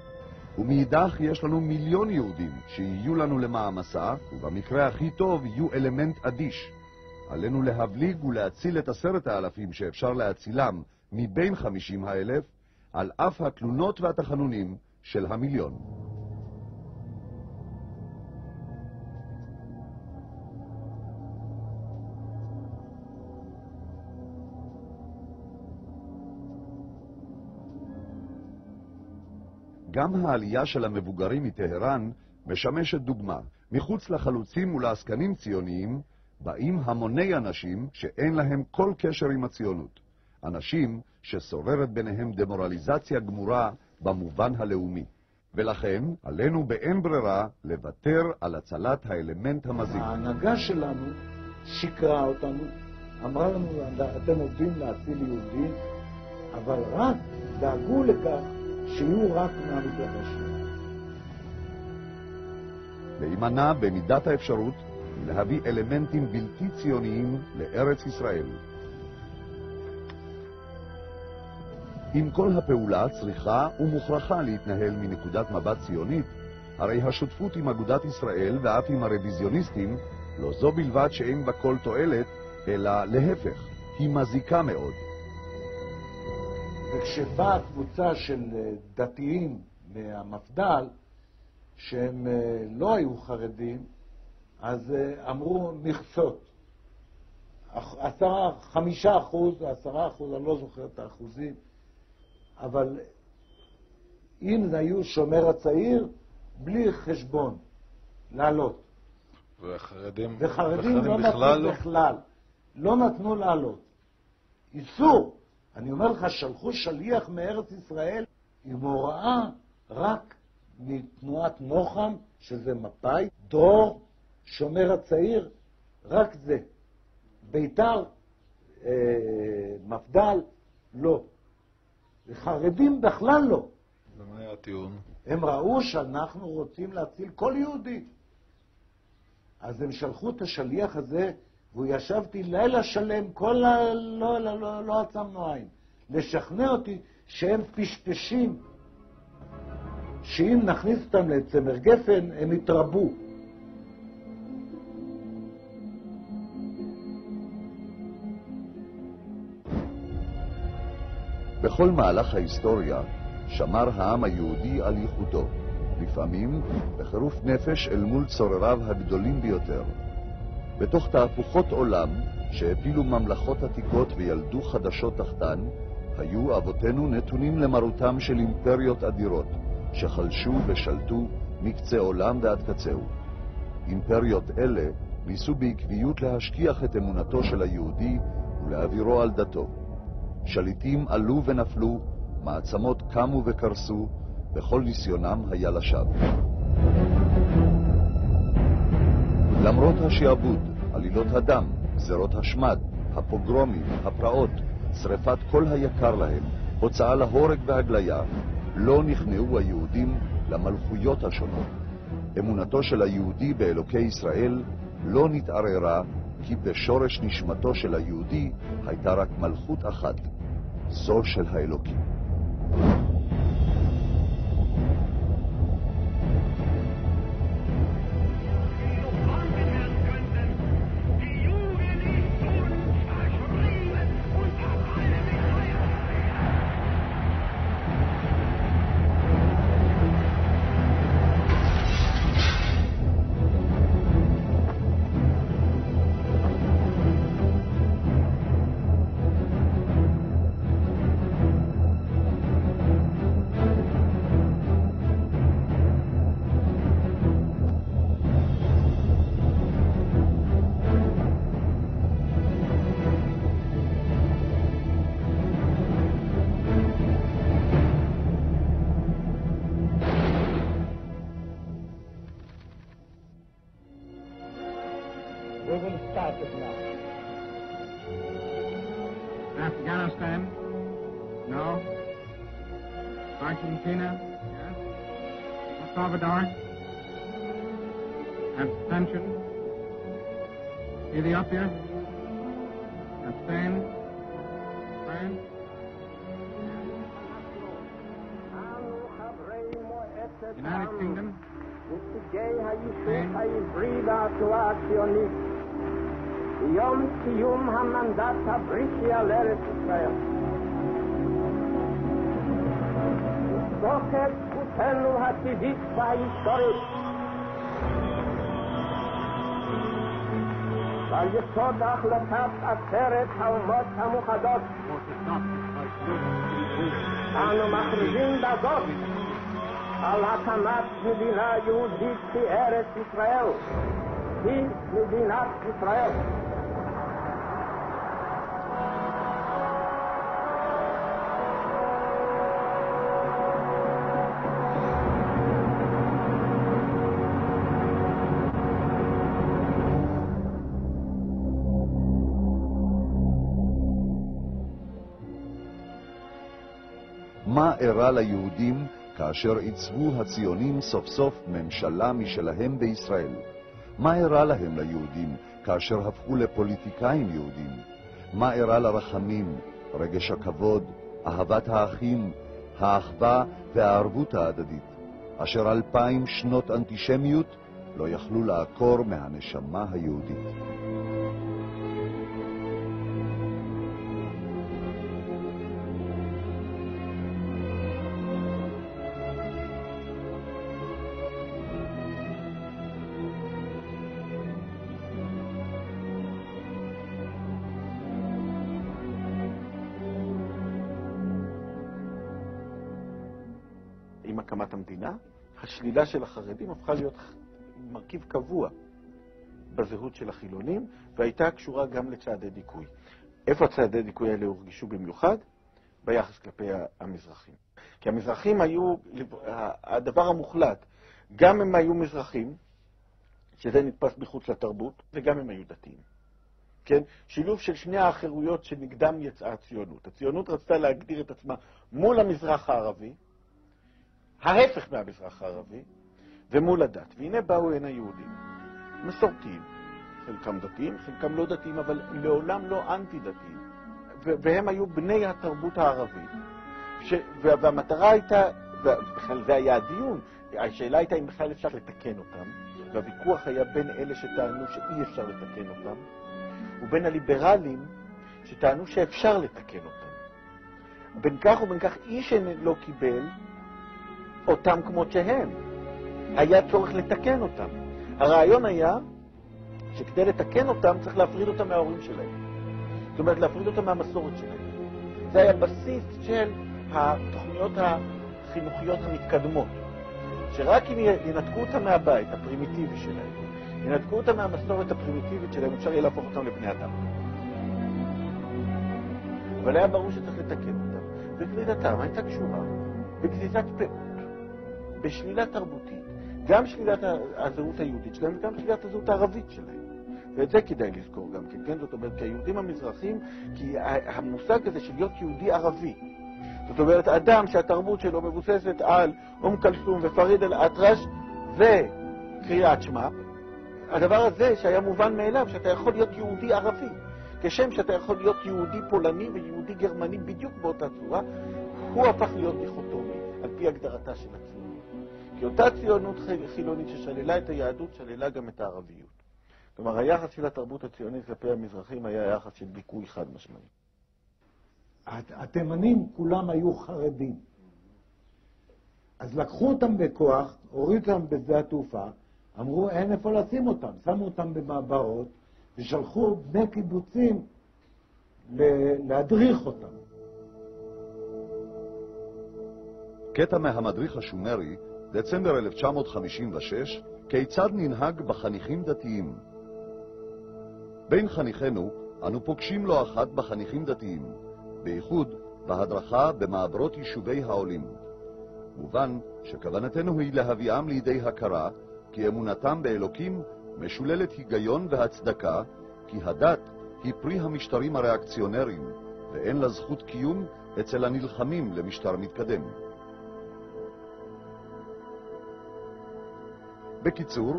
S1: ומאידך יש לנו 1,000,000 יהודים שיהיו לנו למעמסה, ובמקרה הכי טוב יהיו אלמנט אדיש. עלינו להבליג ולהציל את 10,000 שאפשר להצילם מבין 50,000, על אף התלונות והתחנונים של 1,000,000. גם העלייה של המבוגרים מטהרן משמשת דוגמה. מחוץ לחלוצים ולעסקנים ציוניים באים המוני אנשים שאין להם כל קשר עם הציונות. אנשים ששוררת ביניהם דמורליזציה גמורה במובן הלאומי. ולכן עלינו באין ברירה לוותר על הצלת האלמנט המזיק.
S8: ההנהגה שלנו שיקרה אותנו, אמרה לנו, אתם עובדים להציל יהודים, אבל רק דאגו לכך שיהיו רק מהמפלגה שלנו. להימנע במידת האפשרות להביא אלמנטים בלתי ציוניים לארץ ישראל. אם כל הפעולה צריכה ומוכרחה להתנהל מנקודת מבט ציונית, הרי השותפות עם אגודת ישראל ואף עם הרוויזיוניסטים לא זו בלבד שאין בה כל תועלת, אלא להפך, היא מזיקה מאוד. וכשבאה קבוצה של דתיים מהמפד"ל, שהם לא היו חרדים, אז אמרו מכסות. 5% או 10%, אני לא זוכר את האחוזים, אבל אם זה היו שומר הצעיר, בלי חשבון, לעלות.
S11: וחרדים
S8: לא נתנו בכלל. לא נתנו לעלות. איסור. אני אומר לך, שלחו שליח מארץ ישראל עם הוראה רק מתנועת נוחם, שזה מפא"י, דרור, שומר הצעיר, רק זה. ביתר, מפד"ל, לא. וחרדים בכלל לא.
S11: ומה היה הטיעון?
S8: הם ראו שאנחנו רוצים להציל כל יהודי. אז הם שלחו את השליח הזה, והוא ישבתי לילה שלם, לא עצמנו עין, לשכנע אותי שהם פשפשים, שאם נכניס אותם לצמר גפן, הם יתרבו.
S1: בכל מהלך ההיסטוריה שמר העם היהודי על ייחודו, לפעמים בחירוף נפש אל מול צורריו הגדולים ביותר. בתוך תהפוכות עולם שהפילו ממלכות עתיקות וילדו חדשות תחתן, היו אבותינו נתונים למרותם של אימפריות אדירות, שחלשו ושלטו מקצה עולם ועד קצהו. אימפריות אלה ניסו בעקביות להשכיח את אמונתו של היהודי ולהעבירו על דתו. שליטים עלו ונפלו, מעצמות קמו וקרסו, וכל ניסיונם היה לשווא. למרות השעבוד, עלילות הדם, גזרות השמד, הפוגרומים, הפרעות, שריפת כל היקר להם, הוצאה להורג והגליה, לא נכנעו היהודים למלכויות השונות. אמונתו של היהודי באלוקי ישראל לא נתערערה, כי בשורש נשמתו של היהודי הייתה רק מלכות אחת, זו של האלוקים.
S7: We will start it now.
S12: Afghanistan? No. Argentina? Yes. El Salvador? Abstention? Ethiopia? Abstain? France? United Kingdom?
S7: נציגי היישוב העברי והתנועה ביום סיום המנדט הבריטי על ארץ ישראל. נזכור את זכותנו הטבעית וההיסטורית ועל יסוד החלטת עצרת האומות המאוחדות אנו מכריזים בזאת על הקמת מדינה יהודית בארץ ישראל, היא מדינת ישראל.
S1: מה אירע ליהודים כאשר עיצבו הציונים סוף סוף ממשלה משלהם בישראל? מה אירע להם ליהודים כאשר הפכו לפוליטיקאים יהודים? מה אירע לרחמים, רגש הכבוד, אהבת האחים, האחווה והערבות ההדדית, אשר 2000 שנות אנטישמיות לא יכלו לעקור מהנשמה היהודית?
S8: עם הקמת המדינה, השלילה של החרדים הפכה להיות מרכיב קבוע בזהות של החילונים, והייתה קשורה גם לצעדי דיכוי. איפה הצעדי דיכוי האלה הורגישו במיוחד? ביחס כלפי המזרחים. כי המזרחים היו הדבר המוחלט. גם הם היו מזרחים, שזה נתפס מחוץ לתרבות, וגם הם היו דתיים. כן? שילוב של שני האחרויות שנגדם יצאה הציונות. הציונות רצתה להגדיר את עצמה מול המזרח הערבי, ההפך מהמזרח הערבי, ומול הדת. והנה באו הנה יהודים, מסורתיים, חלקם דתיים, חלקם לא דתיים, אבל לעולם לא אנטי-דתיים. והם היו בני התרבות הערבית. והמטרה הייתה, ובכלל זה היה הדיון, השאלה הייתה אם בכלל אפשר לתקן אותם, והוויכוח היה בין אלה שטענו שאי אפשר לתקן אותם, ובין הליברלים שטענו שאפשר לתקן אותם. בין כך ובין כך איש לא קיבל אותם כמות שהם. היה צורך לתקן אותם. הרעיון היה שכדי לתקן אותם צריך להפריד אותם מההורים שלהם. זאת אומרת, להפריד אותם מהמסורת שלהם. זה היה בסיס של התוכניות החינוכיות המתקדמות. שרק אם ינתקו אותם מהבית הפרימיטיבי שלהם, ינתקו אותם מהמסורת הפרימיטיבית שלהם, אפשר יהיה להפוך אותם לבני אדם. אבל היה ברור שצריך לתקן אותם. וגרידתם הייתה קשורה בגזיזת פאות, בשלילת תרבותית, גם שלילת הזהות היהודית שלהם וגם שלילת הזהות הערבית שלהם. ואת זה כדאי לזכור גם כן, זאת אומרת, כי היהודים המזרחים, כי המושג הזה של להיות יהודי ערבי, זאת אומרת, אדם שהתרבות שלו מבוססת על כלסום ופריד אל-אטרש וקריאת שמע, הדבר הזה שהיה מובן מאליו, שאתה יכול להיות יהודי ערבי, כשם שאתה יכול להיות יהודי פולני ויהודי גרמני בדיוק באותה צורה, הוא הפך להיות דיכוטומי, על פי הגדרתה של הציונות. כי אותה ציונות חילונית ששללה את היהדות, שללה גם את הערביות. כלומר, היחס של התרבות הציונית כלפי המזרחים היה יחס של דיכוי חד משמעי.
S13: התימנים כולם היו חרדים. אז לקחו אותם בכוח, הורידו אותם בשדה התעופה, אמרו אין איפה לשים אותם, שמו אותם במעברות ושלחו בני קיבוצים להדריך אותם.
S1: קטע מהמדריך השומרי, דצמבר 1956, כיצד ננהג בחניכים דתיים. בין חניכינו אנו פוגשים לא אחת בחניכים דתיים, בייחוד בהדרכה במעברות יישובי העולים. מובן שכוונתנו היא להביאם לידי הכרה כי אמונתם באלוקים משוללת היגיון והצדקה, כי הדת היא פרי המשטרים הריאקציונריים ואין לה זכות קיום אצל הנלחמים למשטר מתקדם. בקיצור,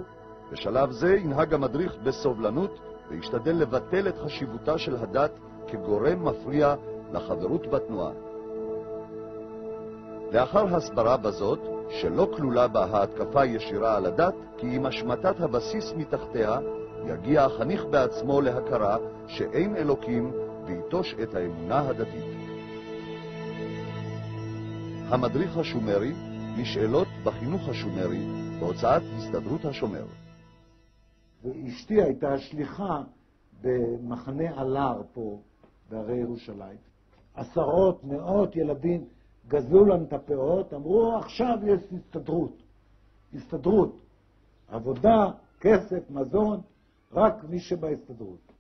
S1: בשלב זה ינהג המדריך בסובלנות וישתדל לבטל את חשיבותה של הדת כגורם מפריע לחברות בתנועה. לאחר הסברה בזאת, שלא כלולה בה ההתקפה ישירה על הדת, כי עם השמטת הבסיס מתחתיה, יגיע החניך בעצמו להכרה שאין אלוקים ויטוש את האמונה הדתית. המדריך השומרי, לשאלות בחינוך השומרי, בהוצאת הסתדרות השומר.
S13: ואשתי הייתה שליחה במחנה אלר פה, בהרי ירושלים. עשרות, מאות ילדים גזלו להם את הפאות, אמרו עכשיו יש הסתדרות. הסתדרות. עבודה, כסף, מזון, רק מי שבהסתדרות.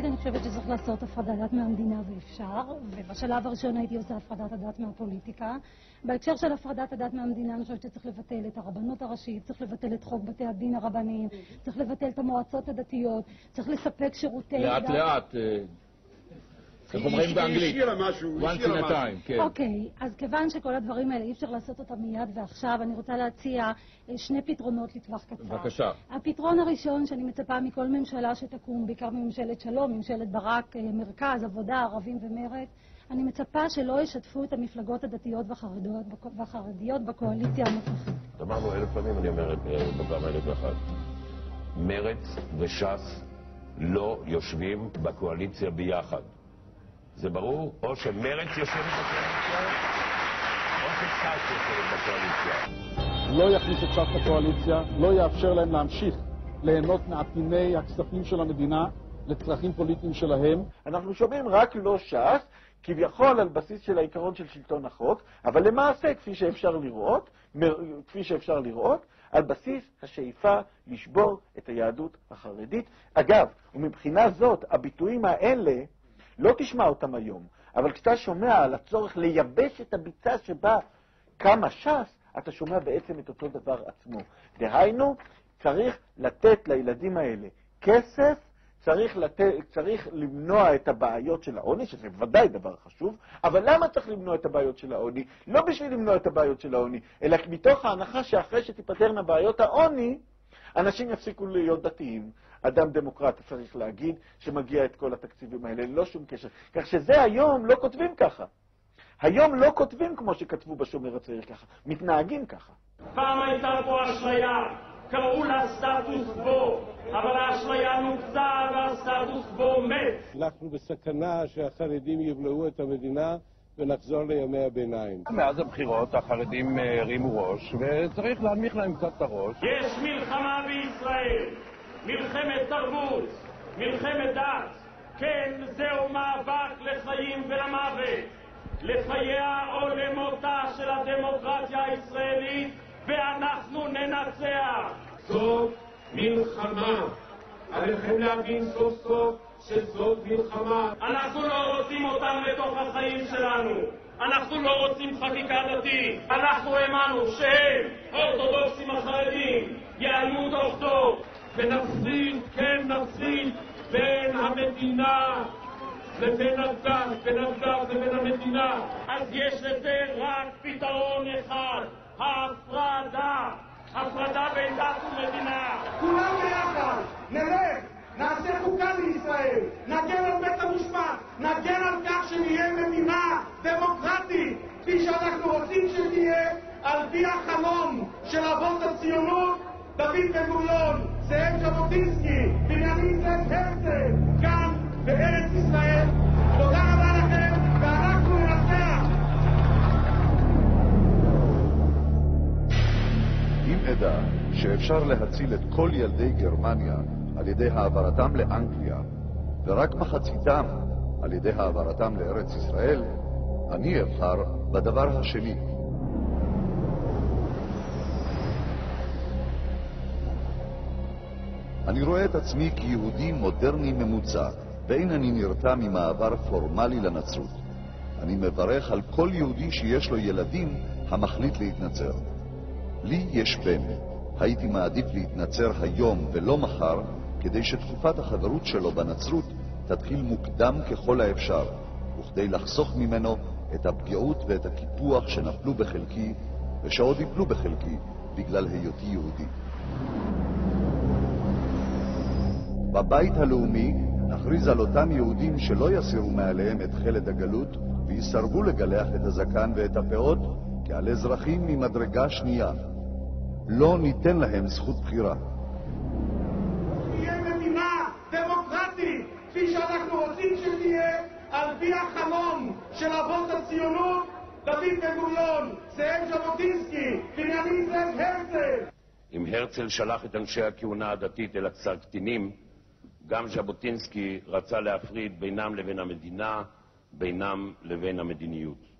S14: אני חושבת שצריך לעשות הפרדת דת מהמדינה ואפשר, ובשלב הראשון הייתי עושה הפרדת הדת מהפוליטיקה. בהקשר של הפרדת הדת מהמדינה אני חושבת שצריך לבטל את הרבנות הראשית, צריך לבטל את חוק בתי הדין הרבניים, צריך לבטל את המועצות הדתיות, צריך לספק שירותי
S15: לאט לאט, איך אומרים באנגלית? once in a time, כן.
S14: אוקיי, אז כיוון שכל הדברים האלה אי אפשר לעשות אותם מיד ועכשיו, אני רוצה להציע שני פתרונות לטווח קצר.
S15: בבקשה.
S14: הפתרון הראשון שאני מצפה מכל ממשלה שתקום, בעיקר מממשלת שלום, ממשלת ברק, מרכז, עבודה, ערבים ומרצ, אני מצפה שלא ישתפו את המפלגות הדתיות והחרדיות בקואליציה הנוכחית.
S16: אמרנו 1000 פעמים, אני אומר בפעם 1001. מרצ וש"ס לא יושבים בקואליציה ביחד. זה ברור? או שמרצ יושבת בקואליציה, או שש"ס יושבת בקואליציה.
S17: לא יכניס את ש"ס בקואליציה, לא יאפשר להם להמשיך ליהנות מעטיני הכספים של המדינה לצרכים פוליטיים שלהם.
S8: אנחנו שומעים רק לא ש"ס, כביכול על בסיס של העיקרון של שלטון החוק, אבל למעשה, כפי שאפשר לראות, על בסיס השאיפה לשבור את היהדות החרדית. אגב, ומבחינה זאת, הביטויים האלה, לא תשמע אותם היום, אבל כשאתה שומע על הצורך לייבש את הביצה שבה קמה ש"ס, אתה שומע בעצם את אותו דבר עצמו. דהיינו, צריך לתת לילדים האלה כסף, צריך למנוע את הבעיות של העוני, שזה ודאי דבר חשוב, אבל למה צריך למנוע את הבעיות של העוני? לא בשביל למנוע את הבעיות של העוני, אלא מתוך ההנחה שאחרי שתיפתרנה בעיות העוני, אנשים יפסיקו להיות דתיים. אדם דמוקרט צריך להגיד שמגיע את כל התקציבים האלה, לא שום קשר. כך שזה היום לא כותבים ככה. היום לא כותבים כמו שכתבו בשומר הצעיר ככה, מתנהגים ככה.
S18: פעם הייתה פה אשליה, קראו לה סטטוס קוו, אבל האשליה נוצה והסטטוס קוו מת.
S19: אנחנו בסכנה שהחרדים יבלעו את המדינה ונחזור לימי הביניים.
S16: מאז הבחירות החרדים הרימו ראש, וצריך להנמיך להם קצת את הראש.
S18: יש מלחמה בישראל, מלחמת תרבות, מלחמת דת. כן, זהו מאבק לחיים ולמוות, לחייה או למותה של הדמוקרטיה הישראלית, ואנחנו ננצח.
S19: זאת מלחמה. עליכם להבין סוף סוף שזאת מלחמה.
S18: אנחנו לא רוצים אותם לתוך החיים שלנו. אנחנו לא רוצים חקיקה דתית. אנחנו האמנו שהם, האורתודוקסים החרדים, ייעלמו תוך דור.
S19: ונפריד, כן נפריד, בין המדינה לבין הדת, בין הדת לבין המדינה.
S18: אז יש לזה רק פתרון אחד, ההפרדה. הפרדה בין דת ומדינה.
S3: כולם ביחד, נלך, נעשה חוקה לישראל, נגן על בית המשפט, נגן על כך שנהיה מדינה דמוקרטית, כפי שאנחנו רוצים שתהיה, על פי החלום של אבות הציונות, דוד בן-גוריון, זאב ז'בוטינסקי, בנימין זאב הרצל, כאן בארץ ישראל. תודה רבה לכם, ואנחנו ננצח.
S1: אם אדע שאפשר להציל את כל ילדי גרמניה על ידי העברתם לאנגליה, ורק מחציתם על ידי העברתם לארץ ישראל, אני אבחר בדבר השני. אני רואה את עצמי כיהודי מודרני ממוצע, ואין אני נרתע ממעבר פורמלי לנצרות. אני מברך על כל יהודי שיש לו ילדים המחליט להתנצר. לי יש בן. הייתי מעדיף להתנצר היום ולא מחר, כדי שתקופת החברות שלו בנצרות תתחיל מוקדם ככל האפשר, וכדי לחסוך ממנו את הפגיעות ואת הקיפוח שנפלו בחלקי, ושעוד יפלו בחלקי בגלל היותי יהודי. בבית הלאומי נכריז על אותם יהודים שלא יסירו מעליהם את חלד הגלות ויסרבו לגלח את הזקן ואת הפאות כעל אזרחים ממדרגה שנייה. לא ניתן להם זכות בחירה.
S3: תהיה מדינה דמוקרטית, כפי שאנחנו רוצים שתהיה, על פי החלום של אבות הציונות, דוד בן-גוריון, זאב ז'בוטינסקי, בנימין זאב הרצל.
S16: אם הרצל שלח את אנשי הכהונה הדתית אל הקטינים, גם ז'בוטינסקי רצה להפריד בינם לבין המדינה, בינם לבין המדיניות.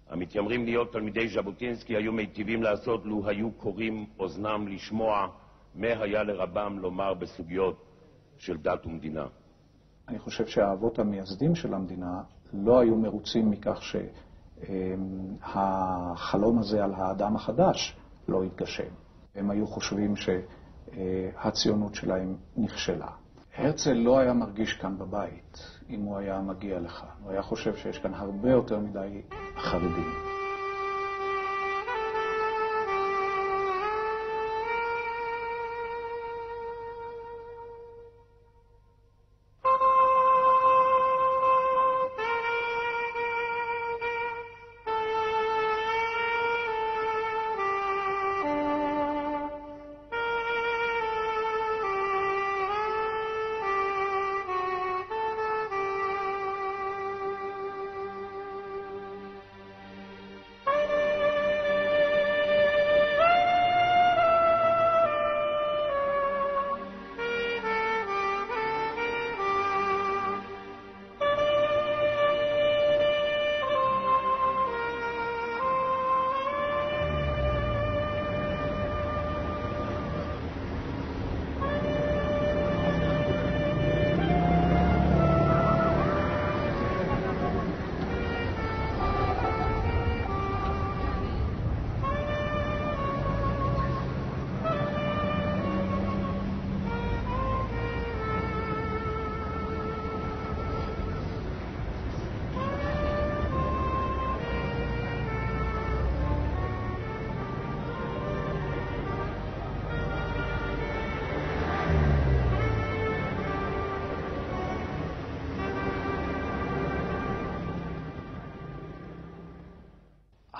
S16: המתיימרים להיות תלמידי ז'בוטינסקי היו מיטיבים לעשות לו היו קוראים אוזנם לשמוע מה היה לרבם לומר בסוגיות של דת ומדינה.
S9: אני חושב שהאבות המייסדים של המדינה לא היו מרוצים מכך שהחלום הזה על האדם החדש לא התגשם. הם היו חושבים שהציונות שלהם נכשלה. הרצל לא היה מרגיש כאן בבית אם הוא היה מגיע לכאן. הוא היה חושב שיש כאן הרבה יותר מדי חרדים.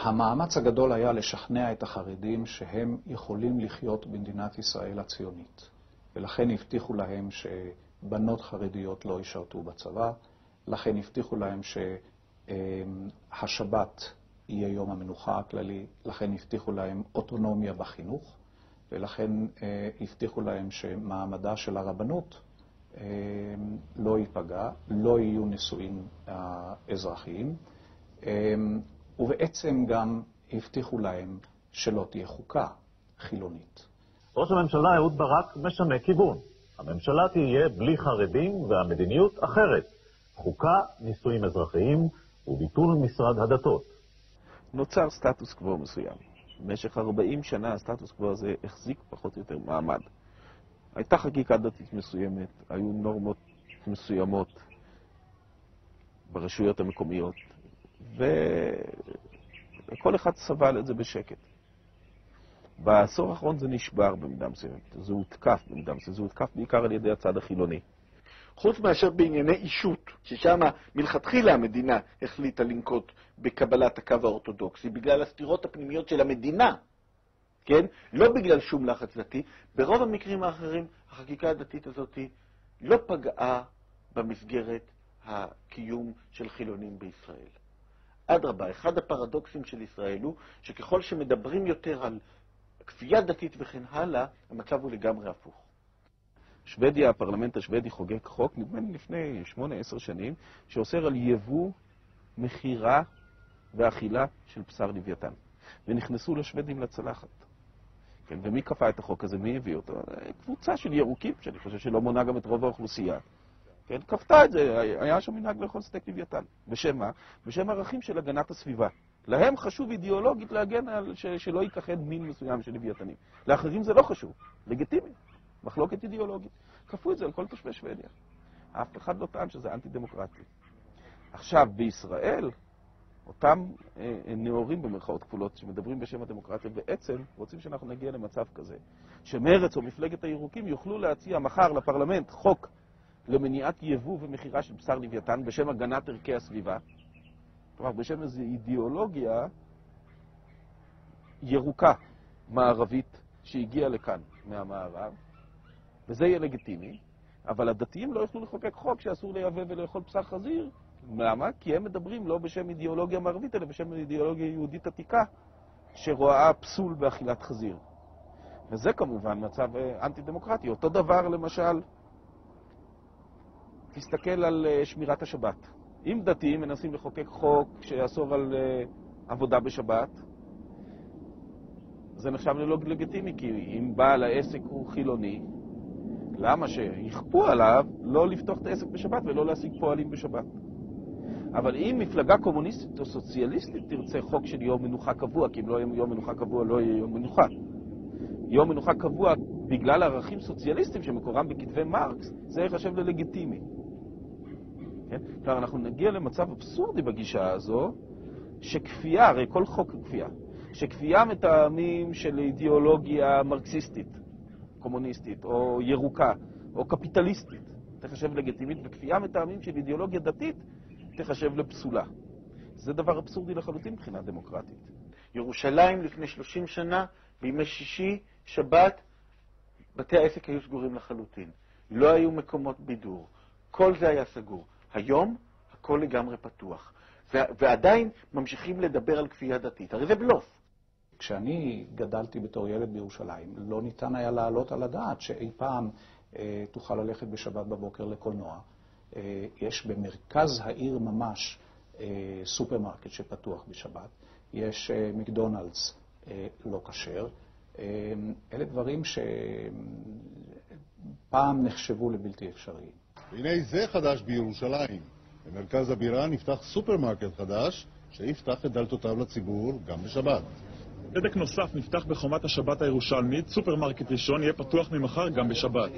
S9: המאמץ הגדול היה לשכנע את החרדים שהם יכולים לחיות במדינת ישראל הציונית. ולכן הבטיחו להם שבנות חרדיות לא ישרתו בצבא, לכן הבטיחו להם שהשבת יהיה יום המנוחה הכללי, לכן הבטיחו להם אוטונומיה בחינוך, ולכן הבטיחו להם שמעמדה של הרבנות לא ייפגע, לא יהיו נישואים אזרחיים, ובעצם גם הבטיחו להם שלא תהיה חוקה חילונית.
S20: ראש הממשלה אהוד ברק משנה כיוון. הממשלה תהיה בלי חרדים והמדיניות אחרת. חוקה, נישואים אזרחיים וביטול משרד הדתות.
S8: נוצר סטטוס קוו מסוים. במשך 40 שנה הסטטוס קוו הזה החזיק פחות או יותר מעמד. הייתה חקיקה דתית מסוימת, היו נורמות מסוימות ברשויות המקומיות, וכל אחד סבל את זה בשקט. בעשור האחרון זה נשבר במידה מסוימת, זה הותקף במידה מסוימת, זה הותקף בעיקר על ידי הצד החילוני.
S3: חוץ מאשר בענייני אישות, ששם מלכתחילה המדינה החליטה לנקוט בקבלת הקו האורתודוקסי, בגלל הסתירות הפנימיות של המדינה, כן? לא בגלל שום לחץ דתי. ברוב המקרים האחרים, החקיקה הדתית הזאת לא פגעה במסגרת הקיום של חילונים בישראל. אדרבה, אחד הפרדוקסים של ישראל הוא שככל שמדברים יותר על כפייה דתית וכן הלאה, המצב הוא לגמרי הפוך. שוודיה, הפרלמנט השוודי חוגג חוק, נדמה לי לפני 8-10 שנים, שאוסר על יבוא, מחירה ואכילה של בשר לוויתן. ונכנסו לשוודים לצלחת. כן, ומי כפה את החוק הזה? מי הביא אותו? קבוצה של ירוקים, שאני חושב שלא מונה גם את רוב האוכלוסייה. כן, כפתה את זה, היה שם מנהג לאכול סטייק לוויתן. בשם מה? בשם ערכים של הגנת הסביבה. להם חשוב אידיאולוגית להגן על שלא ייכחד מין מסוים של לוויתנים. לאחרים זה לא חשוב, לגיטימי, מחלוקת אידיאולוגית. כפו את זה על כל תושבי שוודיה. אף אחד לא טען שזה אנטי-דמוקרטי. עכשיו, בישראל, אותם נאורים במרכאות כפולות שמדברים בשם הדמוקרטיה בעצם רוצים שאנחנו נגיע למצב כזה, שמרץ או מפלגת הירוקים יוכלו להציע מחר לפרלמנט חוק למניעת יבוא ומחירה של בשר לוויתן בשם הגנת ערכי הסביבה. כלומר, בשם איזו אידיאולוגיה ירוקה מערבית שהגיעה לכאן מהמערב, וזה יהיה לגיטימי, אבל הדתיים לא יוכלו לחוקק חוק שאסור לייבא ולאכול בשר חזיר. למה? כי הם מדברים לא בשם אידיאולוגיה מערבית, אלא בשם אידיאולוגיה יהודית עתיקה, שרואה פסול באכילת חזיר. וזה כמובן מצב אנטי-דמוקרטי. אותו דבר, למשל, תסתכל על שמירת השבת. אם דתיים מנסים לחוקק חוק שיאסור על עבודה בשבת, זה נחשב ללא לגיטימי, כי אם בעל העסק הוא חילוני, למה שיכפו עליו לא לפתוח את העסק בשבת ולא להשיג פועלים בשבת? אבל אם מפלגה קומוניסטית או סוציאליסטית תרצה חוק של יום מנוחה קבוע, כי אם לא יהיה יום מנוחה קבוע לא יהיה יום מנוחה. יום מנוחה קבוע בגלל ערכים סוציאליסטיים שמקורם בכתבי מרקס, זה יחשב ללגיטימי. כן? כלומר, אנחנו נגיע למצב אבסורדי בגישה הזו, שכפייה, הרי כל חוק הוא כפייה, שכפייה מטעמים של אידיאולוגיה מרקסיסטית, קומוניסטית, או ירוקה, או קפיטליסטית, תחשב לגיטימית, וכפייה מטעמים של אידיאולוגיה דתית, תחשב לפסולה. זה דבר אבסורדי לחלוטין מבחינה דמוקרטית. ירושלים לפני 30 שנה, בימי שישי, שבת, בתי העסק היו סגורים לחלוטין. לא היו מקומות בידור. כל זה היה סגור. היום, הכל לגמרי פתוח. ועדיין ממשיכים לדבר על כפייה דתית. הרי זה בלוף.
S9: כשאני גדלתי בתור ילד בירושלים, לא ניתן היה לעלות על הדעת שאי פעם תוכל ללכת בשבת בבוקר לקולנוע. יש במרכז העיר ממש סופרמרקט שפתוח בשבת. יש מקדונלדס לא כשר. אלה דברים שפעם נחשבו לבלתי אפשריים.
S11: והנה זה חדש בירושלים. במרכז הבירה נפתח סופרמרקט חדש שיפתח את דלתותיו לציבור גם בשבת.
S21: סדק נוסף נפתח בחומת השבת הירושלמית, סופרמרקט ראשון יהיה פתוח ממחר גם בשבת.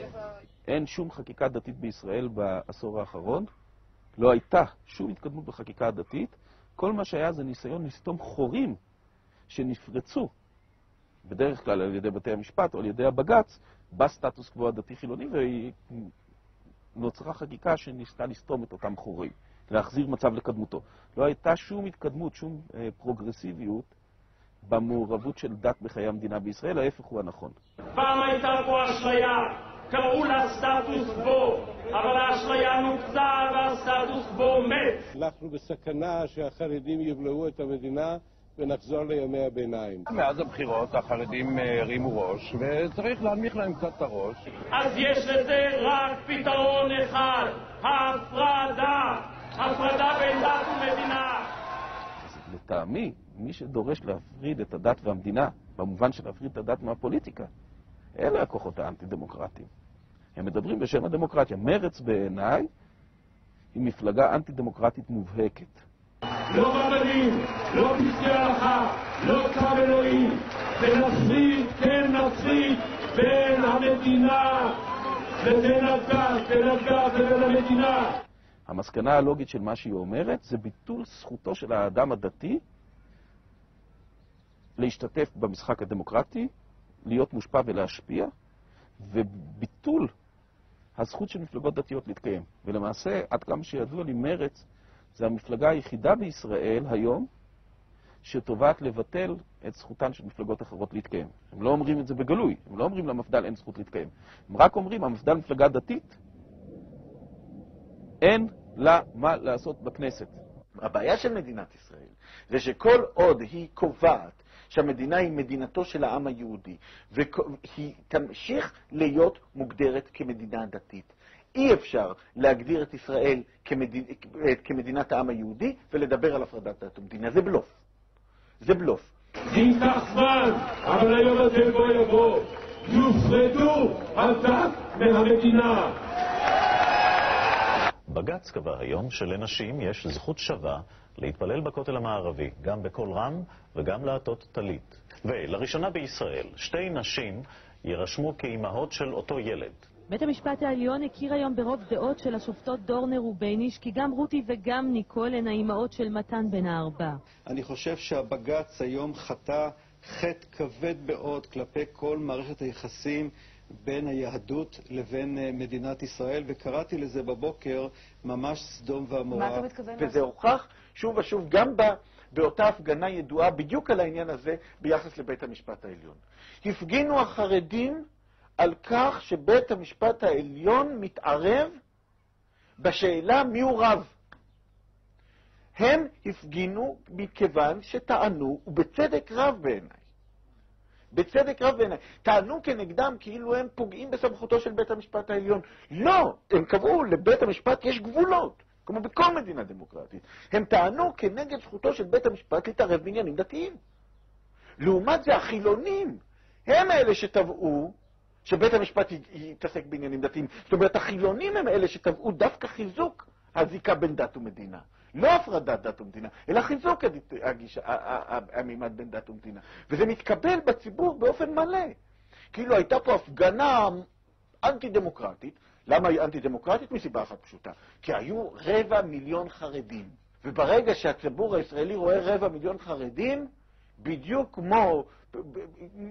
S8: אין שום חקיקה דתית בישראל בעשור האחרון, לא הייתה שום התקדמות בחקיקה הדתית, כל מה שהיה זה ניסיון לסתום חורים שנפרצו, בדרך כלל על ידי בתי המשפט או על ידי הבג"ץ, בסטטוס קוו הדתי חילוני, ונוצרה חקיקה שניסתה לסתום את אותם חורים, להחזיר מצב לקדמותו. לא הייתה שום התקדמות, שום פרוגרסיביות במעורבות של דת בחיי המדינה בישראל, ההפך הוא הנכון.
S18: פעם הייתה פה אשליה, קראו לה סטטוס קוו, אבל האשליה נופצה והסטטוס קוו מת.
S19: אנחנו בסכנה שהחרדים יבלעו את המדינה ונחזור לימי הביניים.
S15: מאז הבחירות החרדים הרימו ראש, וצריך להנמיך להם קצת את הראש.
S18: אז יש לזה רק פתרון אחד, הפרדה. הפרדה בין דת ומדינה.
S8: לטעמי, מי שדורש להפריד את הדת והמדינה, במובן של להפריד את הדת מהפוליטיקה, אלה הכוחות האנטי-דמוקרטיים. הם מדברים בשם הדמוקרטיה. מרץ בעיניי היא מפלגה אנטי-דמוקרטית מובהקת.
S18: לא רבנים, לא פסקי הלכה, לא צו אלוהים, ונפריד, כן נפריד, בין המדינה לבין הדת, בין הדת לבין המדינה.
S8: המסקנה הלוגית של מה שהיא אומרת זה ביטול זכותו של האדם הדתי להשתתף במשחק הדמוקרטי, להיות מושפע ולהשפיע, וביטול הזכות של מפלגות דתיות להתקיים. ולמעשה, עד כמה שידוע לי, מרץ זה המפלגה היחידה בישראל היום שתובעת לבטל את זכותן של מפלגות אחרות להתקיים. הם לא אומרים את זה בגלוי, הם לא אומרים למפד"ל אין זכות להתקיים. הם רק אומרים, המפד"ל מפלגה דתית, אין לה מה לעשות בכנסת. הבעיה של מדינת ישראל זה שכל עוד היא קובעת שהמדינה היא מדינתו של העם היהודי, והיא תמשיך להיות מוגדרת כמדינה דתית. אי אפשר להגדיר את ישראל כמדינת העם היהודי ולדבר על הפרדת דת ומדינה. זה בלוף. זה בלוף.
S18: זה ייקח זמן, אבל היום הזה בוא יבוא. יופרדו הדת מהמדינה.
S20: בג"ץ קבע היום שלנשים יש זכות שווה להתפלל בכותל המערבי, גם בקול רם וגם לעטות טלית. ולראשונה בישראל, שתי נשים יירשמו כאימהות של אותו ילד.
S6: בית המשפט העליון הכיר היום ברוב דעות של השופטות דורנר ובייניש, כי גם רותי וגם ניקול הן האימהות של מתן בן הארבע.
S22: אני חושב שהבג"ץ היום חטא חטא כבד מאוד כלפי כל מערכת היחסים בין היהדות לבין מדינת ישראל, וקראתי לזה בבוקר ממש סדום ועמורה.
S6: מה אתה מתכוון?
S8: וזה הוכח שוב ושוב גם באותה הפגנה ידועה בדיוק על העניין הזה ביחס לבית המשפט העליון. הפגינו החרדים על כך שבית המשפט העליון מתערב בשאלה מי הוא רב. הם הפגינו מכיוון שטענו, ובצדק רב בעיניי, בצדק רב בעיניי, טענו כנגדם כאילו הם פוגעים בסמכותו של בית המשפט העליון. לא, הם קבעו לבית המשפט יש גבולות, כמו בכל מדינה דמוקרטית. הם טענו כנגד זכותו של בית המשפט להתערב בעניינים דתיים. לעומת זה החילונים, הם אלה שטבעו שבית המשפט יתעסק בעניינים דתיים. זאת אומרת, החילונים הם אלה שטבעו דווקא חיזוק הזיקה בין דת ומדינה. לא הפרדת דת ומדינה, אלא חיזוק המימד בין דת ומדינה. וזה מתקבל בציבור באופן מלא. כאילו הייתה פה הפגנה אנטי-דמוקרטית. למה היא אנטי-דמוקרטית? מסיבה אחת פשוטה. כי היו 250,000 חרדים. וברגע שהציבור הישראלי רואה 250,000 חרדים, בדיוק כמו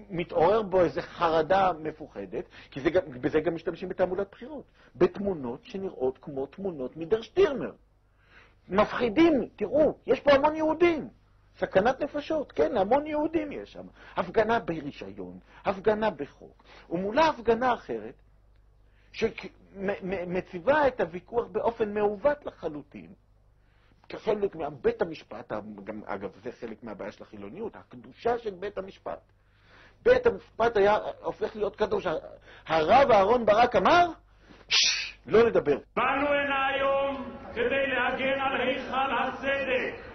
S8: מתעורר בו איזו חרדה מפוחדת, כי בזה גם משתמשים בתעמולת בחירות. בתמונות שנראות כמו תמונות מדר שטירמר. מפחידים, תראו, יש פה המון יהודים. סכנת נפשות, כן, המון יהודים יש שם. הפגנה ברישיון, הפגנה בחוק. ומולה הפגנה אחרת, שמציבה את הוויכוח באופן מעוות לחלוטין. כחלק מבית המשפט, גם, אגב, זה חלק מהבעיה של החילוניות, הקדושה של בית המשפט. בית המשפט היה הופך להיות קדוש. הרב אהרון ברק אמר, לא לדבר.
S18: באנו הנה היום כדי להגן על היכל הצדק.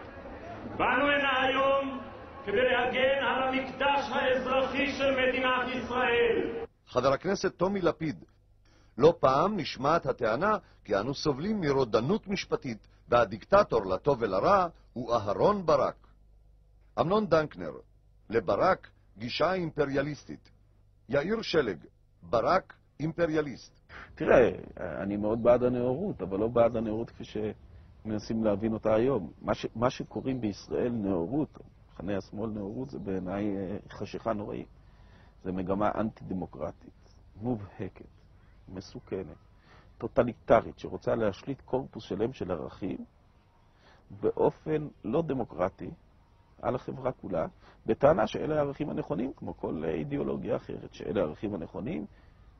S18: באנו הנה היום כדי להגן על המקדש האזרחי של מדינת ישראל.
S1: חבר הכנסת טומי לפיד, לא פעם נשמעת הטענה כי אנו סובלים מרודנות משפטית, והדיקטטור לטוב ולרע הוא אהרון ברק. אמנון דנקנר, לברק גישה אימפריאליסטית. יאיר שלג, ברק אימפריאליסט.
S8: תראה, אני מאוד בעד הנאורות, אבל לא בעד הנאורות כפי שמנסים להבין אותה היום. מה שקוראים בישראל נאורות, מחנה השמאל נאורות, זה בעיניי חשיכה נוראית. זה מגמה אנטי-דמוקרטית, מובהקת, מסוכנת, טוטליטרית, שרוצה להשליט קורפוס שלם של ערכים באופן לא דמוקרטי,
S4: על החברה כולה, בטענה שאלה הערכים הנכונים, כמו כל אידיאולוגיה אחרת, שאלה הערכים הנכונים,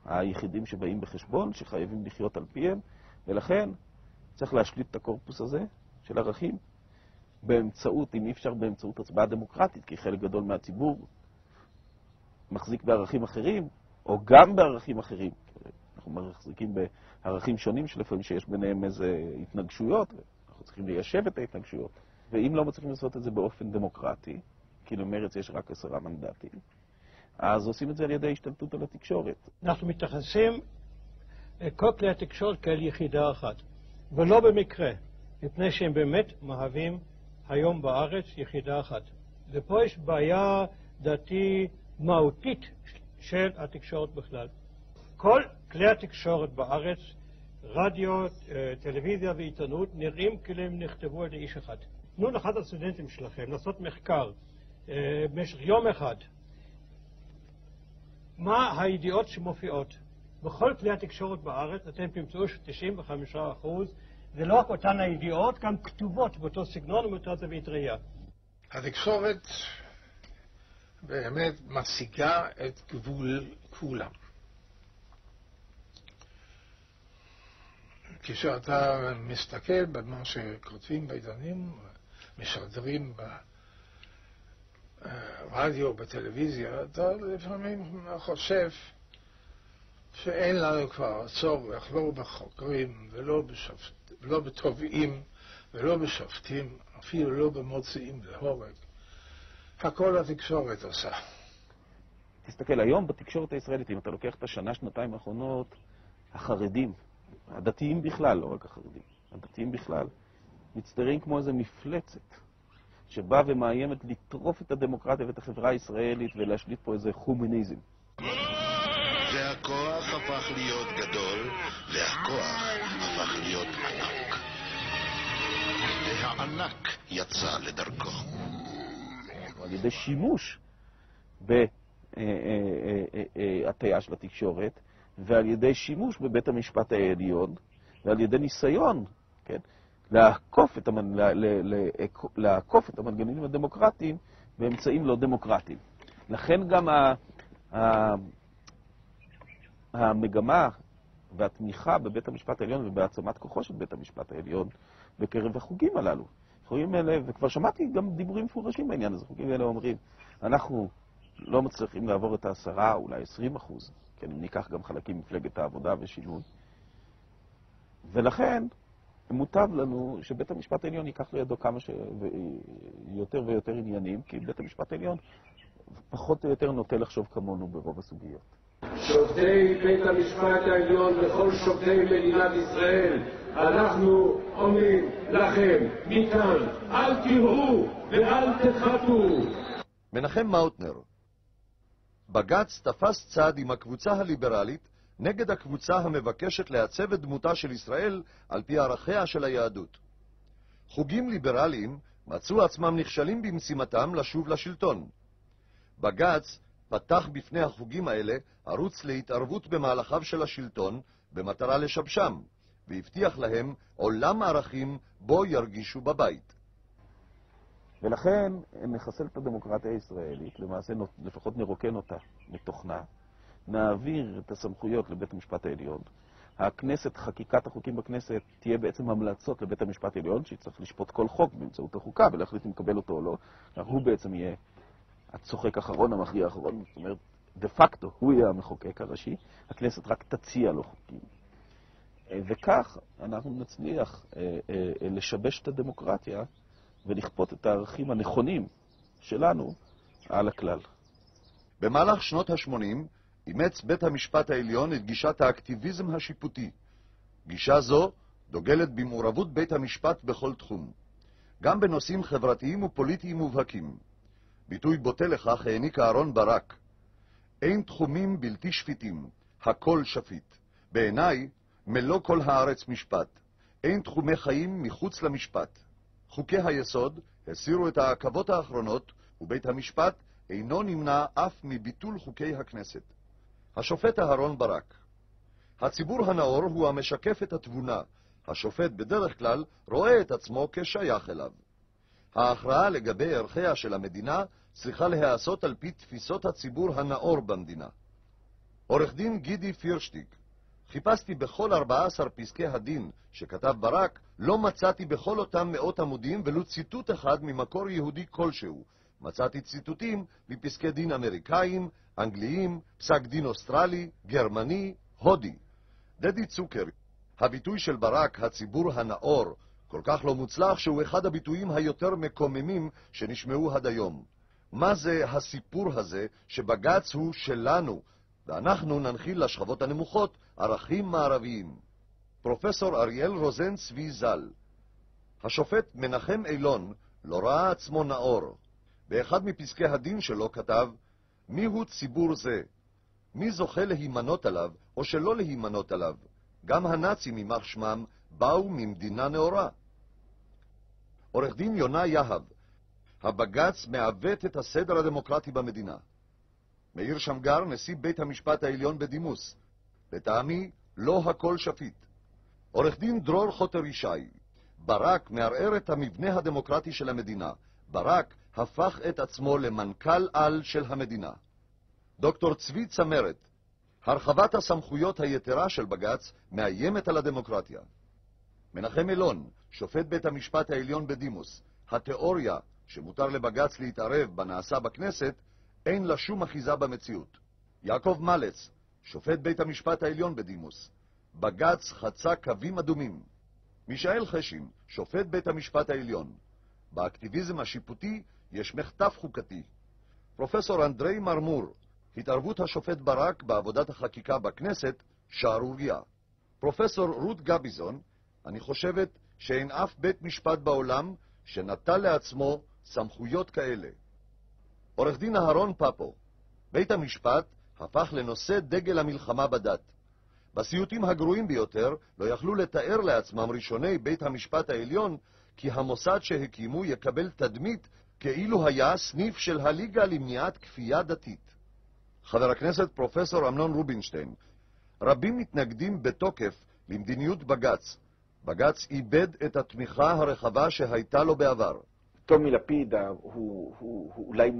S4: היחידים שבאים בחשבון, שחייבים לחיות על פיהם, ולכן צריך להשליט את הקורפוס הזה של ערכים באמצעות, אם אי אפשר באמצעות הצבעה דמוקרטית, כי חלק גדול מהציבור מחזיק בערכים אחרים, או גם בערכים אחרים. אנחנו מחזיקים בערכים שונים שלפעמים שיש ביניהם איזה התנגשויות, אנחנו צריכים ליישב את ההתנגשויות. ואם לא מצליחים לעשות את זה באופן דמוקרטי, כי למרץ יש רק 10 מנדטים, אז עושים את זה על ידי השתלטות על התקשורת.
S10: אנחנו מתייחסים כל כלי התקשורת כאל יחידה אחת, ולא במקרה, מפני שהם באמת מהווים היום בארץ יחידה אחת. ופה יש בעיה דעתי מהותית של התקשורת בכלל. כל כלי התקשורת בארץ, רדיו, טלוויזיה ועיתונות, נראים כאילו הם נכתבו על איש אחד. תנו לאחד הסטודנטים שלכם לעשות מחקר במשך יום אחד. מה הידיעות שמופיעות? בכל כלי התקשורת בארץ אתם תמצאו ש95% זה לא רק אותן הידיעות, גם כתובות באותו סגנון ובאותה זווית ראייה.
S15: התקשורת באמת משיגה את גבול כולם. כשאתה מסתכל במה שכותבים בעיתונים, משדרים ברדיו, בטלוויזיה, אתה לפעמים חושב שאין לנו כבר צורך, לא בחוקרים ולא בתובעים ולא בשופטים, אפילו לא במוציאים להורג. הכל התקשורת עושה.
S4: תסתכל, היום בתקשורת הישראלית, אם אתה לוקח את השנה, שנתיים האחרונות, החרדים, הדתיים בכלל, לא רק החרדים, הדתיים בכלל, מצטיירים כמו איזו מפלצת, שבאה ומאיימת לטרוף את הדמוקרטיה ואת החברה הישראלית ולהשליט פה איזה חומניזם.
S23: והכוח הפך להיות גדול, והכוח הפך להיות ענק. והענק יצא לדרכו.
S4: על ידי שימוש בהטיה של התקשורת, ועל ידי שימוש בבית המשפט העליון, ועל ידי ניסיון, כן, לעקוף את המנגנונים הדמוקרטיים באמצעים לא דמוקרטיים. לכן גם המגמה והתמיכה בבית המשפט העליון ובהעצמת כוחו של בית המשפט העליון בקרב החוגים הללו. החוגים האלה, וכבר שמעתי גם דיבורים מפורשים בעניין הזה, החוגים האלה אומרים, אנחנו לא מצליחים לעבור את 10, אולי 20%, כן, אם ניקח גם חלקים מפלגת העבודה ושינוי. ולכן מוטב לנו שבית המשפט העליון ייקח לידו כמה יותר ויותר עניינים, כי בית המשפט העליון פחות או יותר נוטה לחשוב כמונו ברוב הסוגיות.
S18: שופטי בית המשפט העליון וכל שופטי מדינת ישראל, אנחנו אומרים לכם מכאן, אל תראו ואל תחתו.
S1: מנחם מאוטנר, בג"ץ תפס צד עם הקבוצה הליברלית נגד הקבוצה המבקשת לעצב את דמותה של ישראל על פי ערכיה של היהדות. חוגים ליברליים מצאו עצמם נכשלים במשימתם לשוב לשלטון. בג"ץ פתח בפני החוגים האלה ערוץ להתערבות במהלכיו של השלטון במטרה לשבשם, והבטיח להם עולם ערכים בו ירגישו בבית.
S4: ולכן נחסל את הדמוקרטיה הישראלית, למעשה לפחות נרוקן אותה מתוכנה, נעביר את הסמכויות לבית המשפט העליון. הכנסת, חקיקת החוקים בכנסת, תהיה בעצם המלצות לבית המשפט העליון, שצריך לשפוט כל חוק באמצעות החוקה ולהחליט אם לקבל אותו או לא. הוא בעצם יהיה הצוחק האחרון, המכריע האחרון, זאת אומרת, דה פקטו, הוא יהיה המחוקק הראשי, הכנסת רק תציע לו חוקים. וכך אנחנו נצליח לשבש את הדמוקרטיה ולכפות את הערכים הנכונים שלנו על הכלל.
S1: במהלך שנות ה-80 אימץ בית המשפט העליון את גישת האקטיביזם השיפוטי. גישה זו דוגלת במעורבות בית המשפט בכל תחום, גם בנושאים חברתיים ופוליטיים מובהקים. ביטוי בוטה לכך העניק אהרן ברק. אין תחומים בלתי שפיטים, הכל שפיט. בעיניי, מלוא כל הארץ משפט. אין תחומי חיים מחוץ למשפט. חוקי היסוד הסירו את העכבות האחרונות, ובית המשפט אינו נמנע אף מביטול חוקי הכנסת. השופט אהרן ברק. הציבור הנאור הוא המשקף את התבונה. השופט בדרך כלל רואה את עצמו כשייך אליו.
S2: ההכרעה לגבי ערכיה של המדינה צריכה להיעשות על פי תפיסות הציבור הנאור במדינה. עורך דין גידי פירשטיק: חיפשתי בכל 14 פסקי הדין שכתב ברק, לא מצאתי בכל אותם מאות עמודים ולו ציטוט אחד ממקור יהודי כלשהו. מצאתי ציטוטים מפסקי דין אמריקאים, אנגליים, פסק דין אוסטרלי, גרמני, הודי. דדי צוקר: הביטוי של ברק, הציבור הנאור, כל כך לא מוצלח שהוא אחד הביטויים היותר מקוממים שנשמעו עד היום. מה זה הסיפור הזה שבג"ץ הוא שלנו, ואנחנו ננחיל לשכבות הנמוכות ערכים מערביים? פרופסור אריאל רוזן צבי ז"ל: השופט מנחם אילון לא ראה עצמו נאור. באחד מפסקי הדין שלו כתב: מיהו ציבור זה? מי זוכה להימנות עליו או שלא להימנות עליו? גם הנאצים יימח שמם באו ממדינה נאורה. עורך דין יונה יהב: הבג"ץ מעוות את הסדר הדמוקרטי במדינה. מאיר שמגר, נשיא בית המשפט העליון בדימוס: לטעמי לא הכל שפיט. עורך דין דרור חוטר ישי: ברק מערער את המבנה הדמוקרטי של המדינה. ברק הפך את עצמו למנכ"ל על של המדינה. דוקטור צבי צמרת: הרחבת הסמכויות היתרה של בג"ץ מאיימת על הדמוקרטיה. מנחם אילון, שופט בית המשפט העליון בדימוס: התיאוריה שמותר לבג"ץ להתערב בנעשה בכנסת אין לה שום אחיזה במציאות. יעקב מלץ, שופט בית המשפט העליון בדימוס: בג"ץ חצה קווים אדומים. מישאל חשין, שופט בית המשפט העליון: באקטיביזם השיפוטי יש מחטף חוקתי. פרופסור אנדרי מרמור: התערבות השופט ברק בעבודת החקיקה בכנסת שערוריה. פרופסור רות גביזון: אני חושבת שאין אף בית משפט בעולם שנטל לעצמו סמכויות כאלה. עורך דין אהרון פפו: בית המשפט הפך לנושא דגל המלחמה בדת. בסיוטים הגרועים ביותר לא יכלו לתאר לעצמם ראשוני בית המשפט העליון כי המוסד שהקימו יקבל תדמית כאילו היה סניף של הליגה למניעת כפייה דתית. חבר הכנסת פרופסור אמנון רובינשטיין: רבים מתנגדים בתוקף למדיניות בג"ץ. בג"ץ איבד את התמיכה הרחבה שהייתה לו בעבר.
S8: טומי לפיד אולי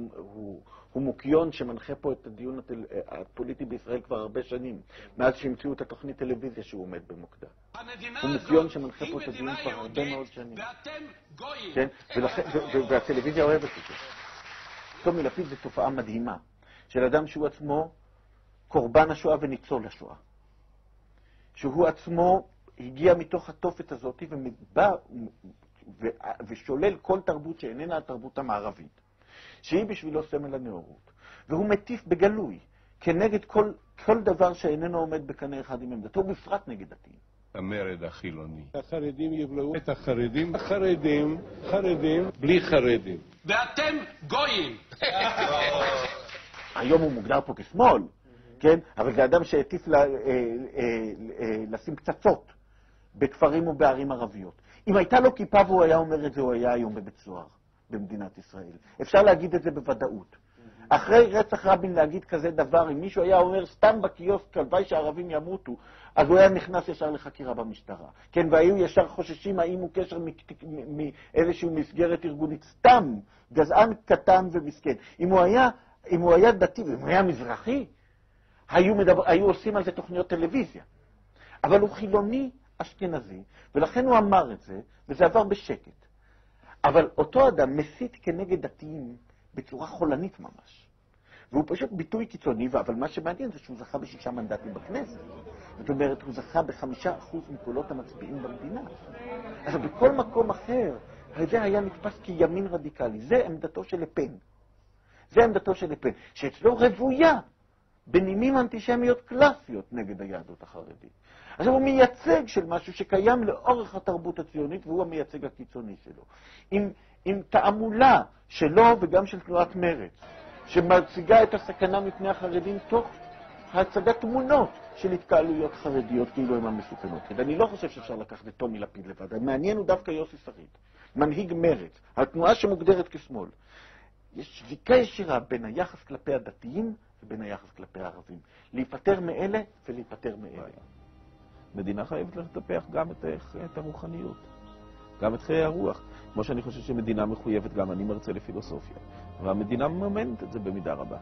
S8: הוא מוקיון שמנחה פה את הדיון הפוליטי בישראל כבר הרבה שנים, מאז שהמציאו את התוכנית טלוויזיה שהוא עומד במוקדה. הוא מוקיון שמנחה פה את הדיון כבר הרבה מאוד שנים. כן? והטלוויזיה אוהבת את זה. טומי לפיד זה תופעה מדהימה של אדם שהוא עצמו קורבן השואה וניצול השואה. שהוא עצמו הגיע מתוך התופת הזאת ובא ושולל כל תרבות שאיננה התרבות המערבית, שהיא בשבילו סמל הנאורות. והוא מטיף בגלוי כנגד כל דבר שאיננו עומד בקנה אחד עם עמדתו, בפרט נגד דתיים.
S5: המרד החילוני.
S19: החרדים יבלעו את החרדים, חרדים בלי חרדים.
S18: ואתם גויים.
S8: היום הוא מוגדר פה כשמאל, כן? אבל זה אדם שהטיף לשים פצצות בכפרים ובערים ערביות. אם הייתה לו כיפה והוא היה אומר את זה, הוא היה היום בבית סוהר במדינת ישראל. אפשר להגיד את זה בוודאות. אחרי רצח רבין להגיד כזה דבר, אם מישהו היה אומר סתם בקיוסק הלוואי שהערבים ימותו, אז הוא היה נכנס ישר לחקירה במשטרה. כן, והיו ישר חוששים האם הוא קשר מאיזשהו מסגרת ארגונית. סתם, גזען קטן ומסכן. אם הוא היה דתי ואם הוא היה מזרחי, היו עושים על זה תוכניות טלוויזיה. אבל הוא חילוני אשכנזי, ולכן הוא אמר את זה, וזה עבר בשקט. אבל אותו אדם מסית כנגד דתיים בצורה חולנית ממש. והוא פשוט ביטוי קיצוני, אבל מה שמעניין זה שהוא זכה ב6 מנדטים בכנסת. זאת אומרת, הוא זכה ב5% מקולות המצביעים במדינה. אז בכל מקום אחר, זה היה נתפס כימין רדיקלי. זה עמדתו של לפן. זה עמדתו של לפן, שאצלו רבויה בנימים אנטישמיות קלאסיות נגד היהדות החרדית. עכשיו הוא מייצג של משהו שקיים לאורך התרבות הציונית, והוא המייצג הקיצוני שלו. עם תעמולה שלו וגם של תנועת מרץ, שמציגה את הסכנה מפני החרדים תוך הצגת תמונות של התקהלויות חרדיות כאילו הן המסוכנות. אני לא חושב שאפשר לקחת את טומי לפיד לבד. המעניין הוא דווקא יוסי שריד, מנהיג מרץ, התנועה שמוגדרת כשמאל. יש זיקה ישירה בין היחס כלפי הדתיים ובין היחס כלפי הערבים. להיפטר מאלה ולהיפטר מאלה.
S4: מדינה חייבת לטפח גם את הרוחניות. גם את חיי הרוח. כמו שאני חושב שמדינה מחויבת, גם אני מרצה לפילוסופיה, והמדינה מממנת את זה במידה רבה.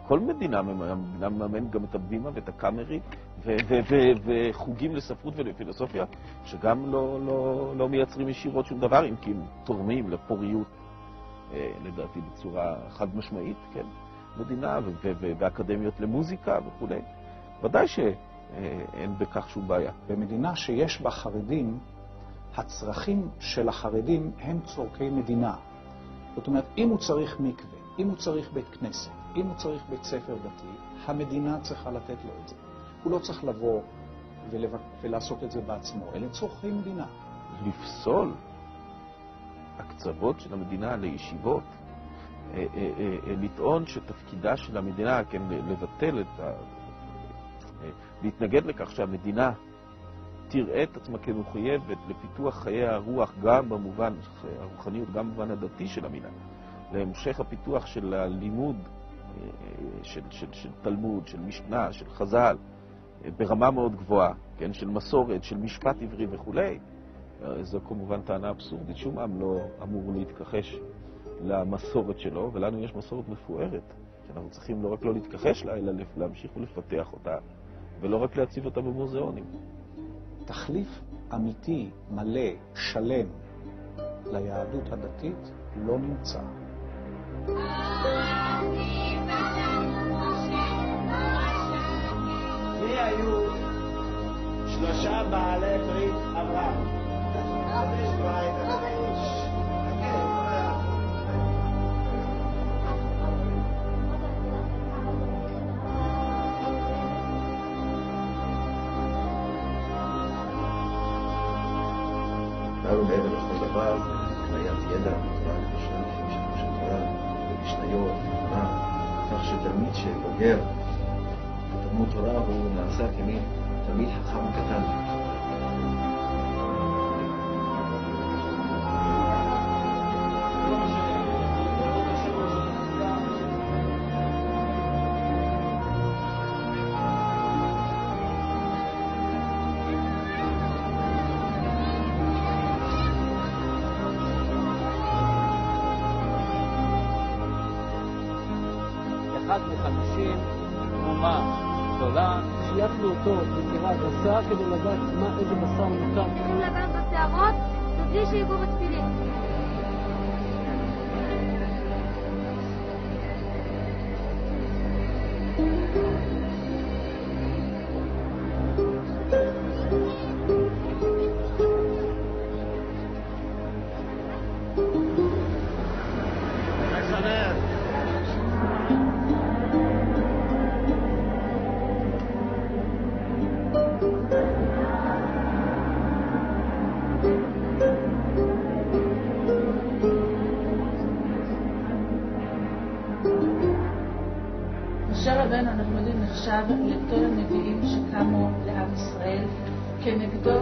S4: כל מדינה מממנת גם את הבימה ואת הקאמרי וחוגים לספרות ולפילוסופיה, שגם לא מייצרים ישירות שום דבר, אם כי הם תורמים לפוריות, לדעתי בצורה חד משמעית, כן? מדינה ואקדמיות למוזיקה וכו'. ודאי שאין בכך שום בעיה.
S9: במדינה שיש בה חרדים, הצרכים של החרדים הם צורכי מדינה. זאת אומרת, אם הוא צריך מקווה, אם הוא צריך בית כנסת, אם הוא צריך בית ספר דתי, המדינה צריכה לתת לו את זה. הוא לא צריך לבוא ולעשות את זה בעצמו, אלה צורכי מדינה.
S4: לפסול הקצוות של המדינה לישיבות, לטעון שתפקידה של המדינה, כן, לבטל להתנגד לכך שהמדינה תראה את עצמה כמחויבת לפיתוח חיי הרוח, גם במובן הרוחניות, גם במובן הדתי של המילה, להמשך הפיתוח של הלימוד של תלמוד, של משנה, של חז"ל, ברמה מאוד גבוהה, כן, של מסורת, של משפט עברי וכו'. זו כמובן טענה אבסורדית. שום עם לא אמור להתכחש למסורת שלו, ולנו יש מסורת מפוארת, שאנחנו צריכים לא רק לא להתכחש לה, אלא להמשיך ולפתח אותה, ולא רק להציב אותה במוזיאונים.
S9: תחליף אמיתי, מלא, שלם, ליהדות הדתית לא נמצא.
S8: מי היו שלושה בעלי ברית אברהם?
S7: לנו מעבר לכל דבר, קניית ידע, מובן, בשלבים של תורה, במשניות, כך שתלמיד שבוגר בתלמוד תורה הוא נעשה כמין תלמיד חכם קטן.
S12: אחד מ50 תרומה גדולה, שייפנו אותו בצורה גסה כדי לדעת איזה בשר מותר.
S13: צריכים לדעת בשערות, מבלי שיגעו בתפילין.
S24: משה רבנו, אנחנו יודעים, נחשב לכל הנביאים שקמו לעם ישראל. כנגדו